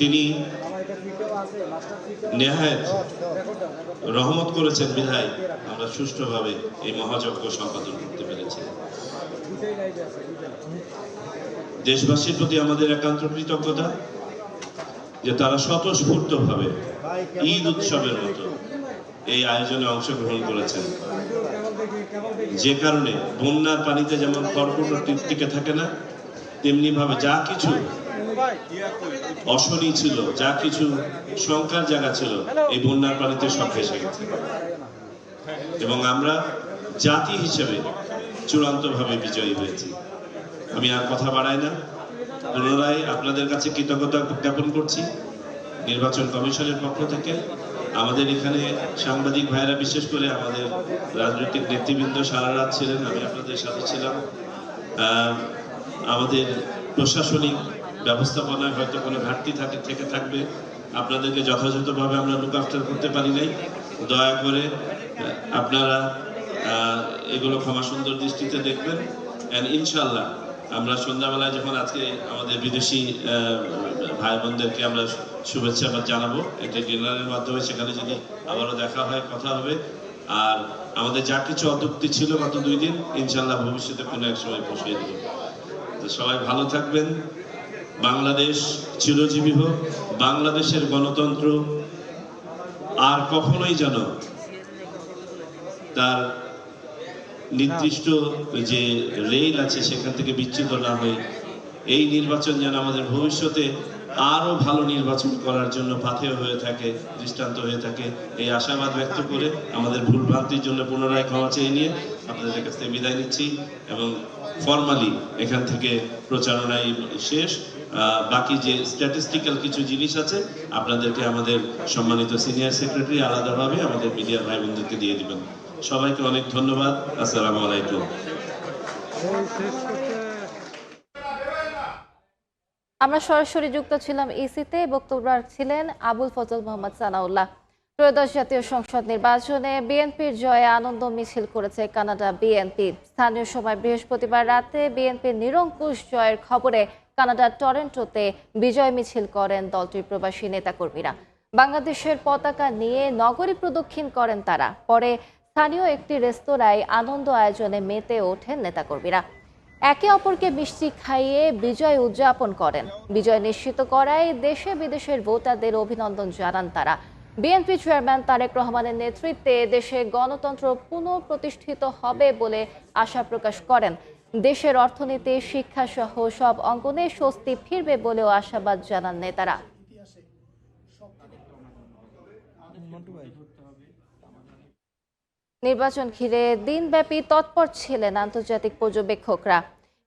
তিনি নেহায়েত রহমত করেছেন বিধায় আমরা সুষ্ঠুভাবে এই মহাযজ্ঞ সম্পাদন করতে পেরেছি। দেশবাসীর প্রতি আমাদের একান্ত কৃতজ্ঞতা যে তারা স্বতঃস্ফূর্তভাবে ঈদ উৎসবের মতো এই আয়োজনে অংশগ্রহণ করেছেন, যে কারণে বন্যার পানিতে যেমন খড়কুটো টিকে থাকে না, তেমনি ভাবে যা কিছু অশনি ছিল, যা কিছু শঙ্কার জায়গা ছিল, এই বন্যার পানিতে সব ভেসে গেছে এবং আমরা জাতি হিসেবে চূড়ান্তভাবে বিজয়ী হয়েছি। আমি আর কথা বাড়াই না, পুনরায় আপনাদের কাছে কৃতজ্ঞতা জ্ঞাপন করছি নির্বাচন কমিশনের পক্ষ থেকে। আমাদের এখানে সাংবাদিক ভাইয়েরা, বিশেষ করে আমাদের রাজনৈতিক নেতৃবৃন্দ সারা রাত ছিলেন, আমি আপনাদের সাথে ছিলাম। আমাদের প্রশাসনিক ব্যবস্থাপনায় হয়তো কোনো ঘাটতি থেকে থাকবে, আপনাদেরকে যথাযথভাবে আমরা লুক আফটার করতে পারি নাই, দয়া করে আপনারা এগুলো ক্ষমা সুন্দর দৃষ্টিতে দেখবেন। ইনশাল্লাহ আমরা সন্ধ্যাবেলায় যখন আজকে আমাদের বিদেশি ভাই বোনদেরকে আমরা শুভেচ্ছা জানাবো একটা ডিনারের মাধ্যমে, সেখানে যদি আবারও দেখা হয়, কথা হবে। আর আমাদের যা কিছু অত্যুক্তি ছিল গত 2 দিন, ইনশাল্লাহ ভবিষ্যতে কোনো এক সময় পুষিয়ে দেব। তো সবাই ভালো থাকবেন। বাংলাদেশ চিরজীবী হোক। বাংলাদেশের গণতন্ত্র আর কখনোই যেন তার নির্দিষ্ট যে রেল আছে সেখান থেকে বিচ্যুত না হয়। এই নির্বাচন যেন আমাদের ভবিষ্যতে আরো ভালো নির্বাচন করার জন্য পাথেয় হয়ে থাকে, দৃষ্টান্ত হয়ে থাকে। এই আশাবাদ ব্যক্ত করে আমাদের ভুলভ্রান্তির জন্য পুনরায় ক্ষমা চেয়ে নিয়ে আপনাদের কাছ থেকে বিদায় নিচ্ছি এবং ফর্মালি এখান থেকে প্রচারণায় শেষ। বাকি যে স্ট্যাটিস্টিক্যাল কিছু জিনিস আছে আপনাদেরকে আমাদের সম্মানিত সিনিয়র সেক্রেটারি আলাদাভাবে আমাদের মিডিয়া ভাই বোনদেরকে দিয়ে দিবেন। সবাইকে অনেক ধন্যবাদ। আসসালামু আলাইকুম। আমরা সরাসরি যুক্ত ছিলাম ইসিতে। বক্তব্য রাখছিলেন আবুল ফজল মোহাম্মদ সানাউল্লাহ। ত্রয়োদশ জাতীয় সংসদ নির্বাচনে বিএনপির জয়ে আনন্দ মিছিল করেছে কানাডা বিএনপি। স্থানীয় সময় বৃহস্পতিবার রাতে বিএনপির নিরঙ্কুশ জয়ের খবরে কানাডার টরন্টোতে বিজয় মিছিল করেন দলটির প্রবাসী নেতাকর্মীরা। বাংলাদেশের পতাকা নিয়ে নগরী প্রদক্ষিণ করেন তারা। পরে স্থানীয় একটি রেস্তোরাঁয় আনন্দ আয়োজনে মেতে ওঠেন নেতাকর্মীরা। একে অপরকে মিষ্টি খাইয়ে বিজয় উদযাপন করেন। বিজয় নিশ্চিত করায় দেশে বিদেশের ভোটারদের অভিনন্দন জানান তারা। বিএনপি চেয়ারম্যান তারেক রহমানের নেতৃত্বে দেশে গণতন্ত্র পুনঃপ্রতিষ্ঠিত হবে বলে আশা প্রকাশ করেন। দেশের অর্থনীতি, শিক্ষা সহ সব অঙ্গনে স্বস্তি ফিরবে বলেও আশাবাদ জানান নেতারা। নির্বাচন ঘিরে দিনব্যাপী তৎপর ছিলেন আন্তর্জাতিক পর্যবেক্ষকরা।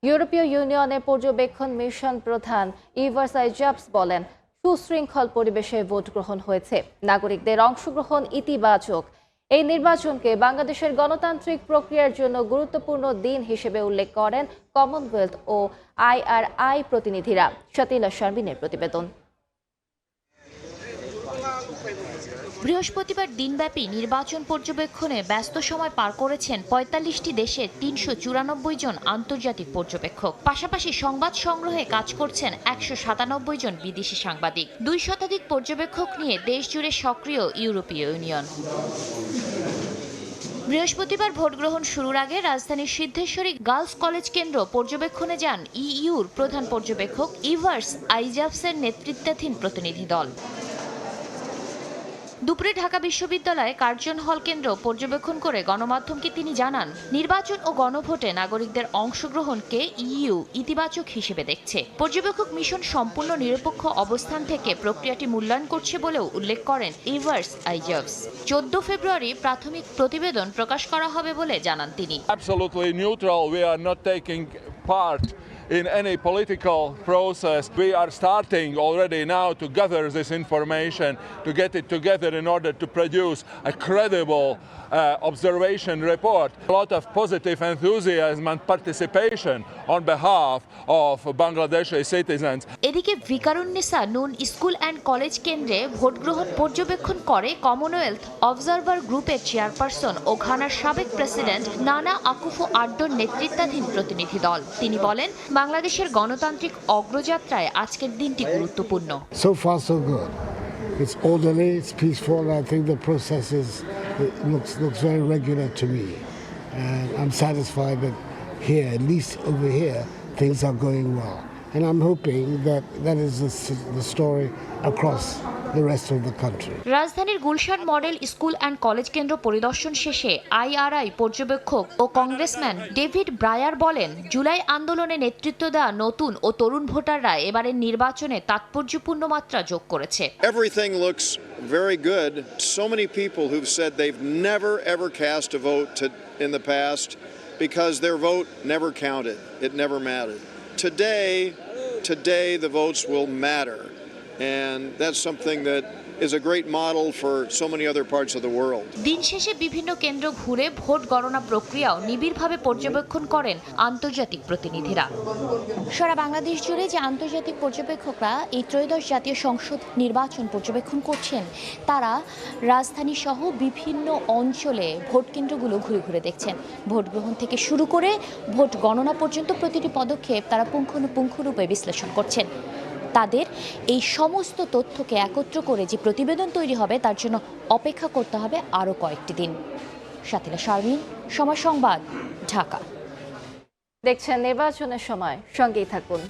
ইউরোপীয় ইউনিয়নের পর্যবেক্ষণ মিশন প্রধান ইভার্স আইজাবস বলেন, সুশৃঙ্খল পরিবেশে ভোট গ্রহণ হয়েছে, নাগরিকদের অংশগ্রহণ ইতিবাচক। এই নির্বাচনকে বাংলাদেশের গণতান্ত্রিক প্রক্রিয়ার জন্য গুরুত্বপূর্ণ দিন হিসেবে উল্লেখ করেন কমনওয়েলথ ও IRI প্রতিনিধিরা। শাতিলা শারমিনের প্রতিবেদন। বৃহস্পতিবার দিনব্যাপী নির্বাচন পর্যবেক্ষণে ব্যস্ত সময় পার করেছেন ৪৫টি দেশের ৩৯৪ জন আন্তর্জাতিক পর্যবেক্ষক। পাশাপাশি সংবাদ সংগ্রহে কাজ করছেন ১৯৭ জন বিদেশি সাংবাদিক। ২ শতাধিক পর্যবেক্ষক নিয়ে দেশ জুড়ে সক্রিয় ইউরোপীয় ইউনিয়ন। বৃহস্পতিবার ভোট গ্রহণ শুরুর আগে রাজধানীর সিদ্ধেশ্বরী গার্লস কলেজ কেন্দ্র পর্যবেক্ষণে যান ইইউর প্রধান পর্যবেক্ষক ইভার্স আইজাবসের নেতৃত্বাধীন প্রতিনিধি দল। দুপুরে ঢাকা বিশ্ববিদ্যালয়ে কার্জন হল কেন্দ্র পর্যবেক্ষণ করে গণমাধ্যমকে তিনি জানান, নির্বাচন ও গণভোটে নাগরিকদের অংশগ্রহণকে ইইউ ইতিবাচক হিসেবে দেখছে। পর্যবেক্ষক মিশন সম্পূর্ণ নিরপেক্ষ অবস্থান থেকে প্রক্রিয়াটি মূল্যায়ন করছে বলেও উল্লেখ করেন ইভার্স আইজাবস। 14 ফেব্রুয়ারি প্রাথমিক প্রতিবেদন প্রকাশ করা হবে বলে জানান তিনি। Absolutely neutral. We are not taking part in any political process. We are starting already now to gather this information, to get it together in order to produce a credible observation report. A lot of positive enthusiasm and participation on behalf of Bangladeshi citizens. এদিকে ভিকারুন্নিসা নুন school and college কেন্দ্রে vote গ্রহণ পর্যবেক্ষণ করে Commonwealth observer গ্রুপের chairperson ও ঘানার সাবেক president নানা আকুফো আড্ডোর নেতৃত্বাধীন প্রতিনিধি দল। তিনি বলেন, বাংলাদেশের গণতান্ত্রিক অগ্রযাত্রায় আজকের দিনটি গুরুত্বপূর্ণ। So far so good. It's orderly, it's peaceful. I think the process looks very regular to me. And I'm satisfied that here, at least over here, things are going well. And I'm hoping that that is the story across the rest of the country. রাজধানীর Gulshan model school and college কেন্দ্র পরিদর্শন শেষে IRI পর্যবেক্ষক ও congressman David briar বলেন, জুলাই আন্দোলনে নেতৃত্ব দেওয়া নতুন ও তরুণ ভোটাররা এবারের নির্বাচনে তাৎপর্যপূর্ণ মাত্রা যোগ করেছে। Everything looks very good. So many people who've said they've never ever cast a vote in the past because their vote never counted. It never mattered. Today the votes will matter. And that's something that is a great model for so many other parts of the world. দিন শেষে বিভিন্ন কেন্দ্র ঘুরে vote গণনা প্রক্রিয়াও নিবিড়ভাবে পর্যবেক্ষণ করেন আন্তর্জাতিক প্রতিনিধিরা। সারা বাংলাদেশ জুড়ে যে আন্তর্জাতিক পর্যবেক্ষকরা এই ত্রয়োদশ জাতীয় সংসদ নির্বাচন পর্যবেক্ষণ করছেন, তারা রাজধানী সহ বিভিন্ন অঞ্চলে ভোট কেন্দ্রগুলো ঘুরে ঘুরে দেখছেন। ভোট গ্রহণ থেকে শুরু করে ভোট গণনা পর্যন্ত প্রতিটি পদক্ষেপ তারা পুঙ্খানুপুঙ্খরূপে বিশ্লেষণ করছেন। তাদের এই সমস্ত তথ্যকে একত্র করে যে প্রতিবেদন তৈরি হবে তার জন্য অপেক্ষা করতে হবে আরও কয়েকটি দিন। শাতিলা শারমিন, সময় সংবাদ, ঢাকা। দেখছেন নির্বাচনের সময়, সঙ্গেই থাকুন।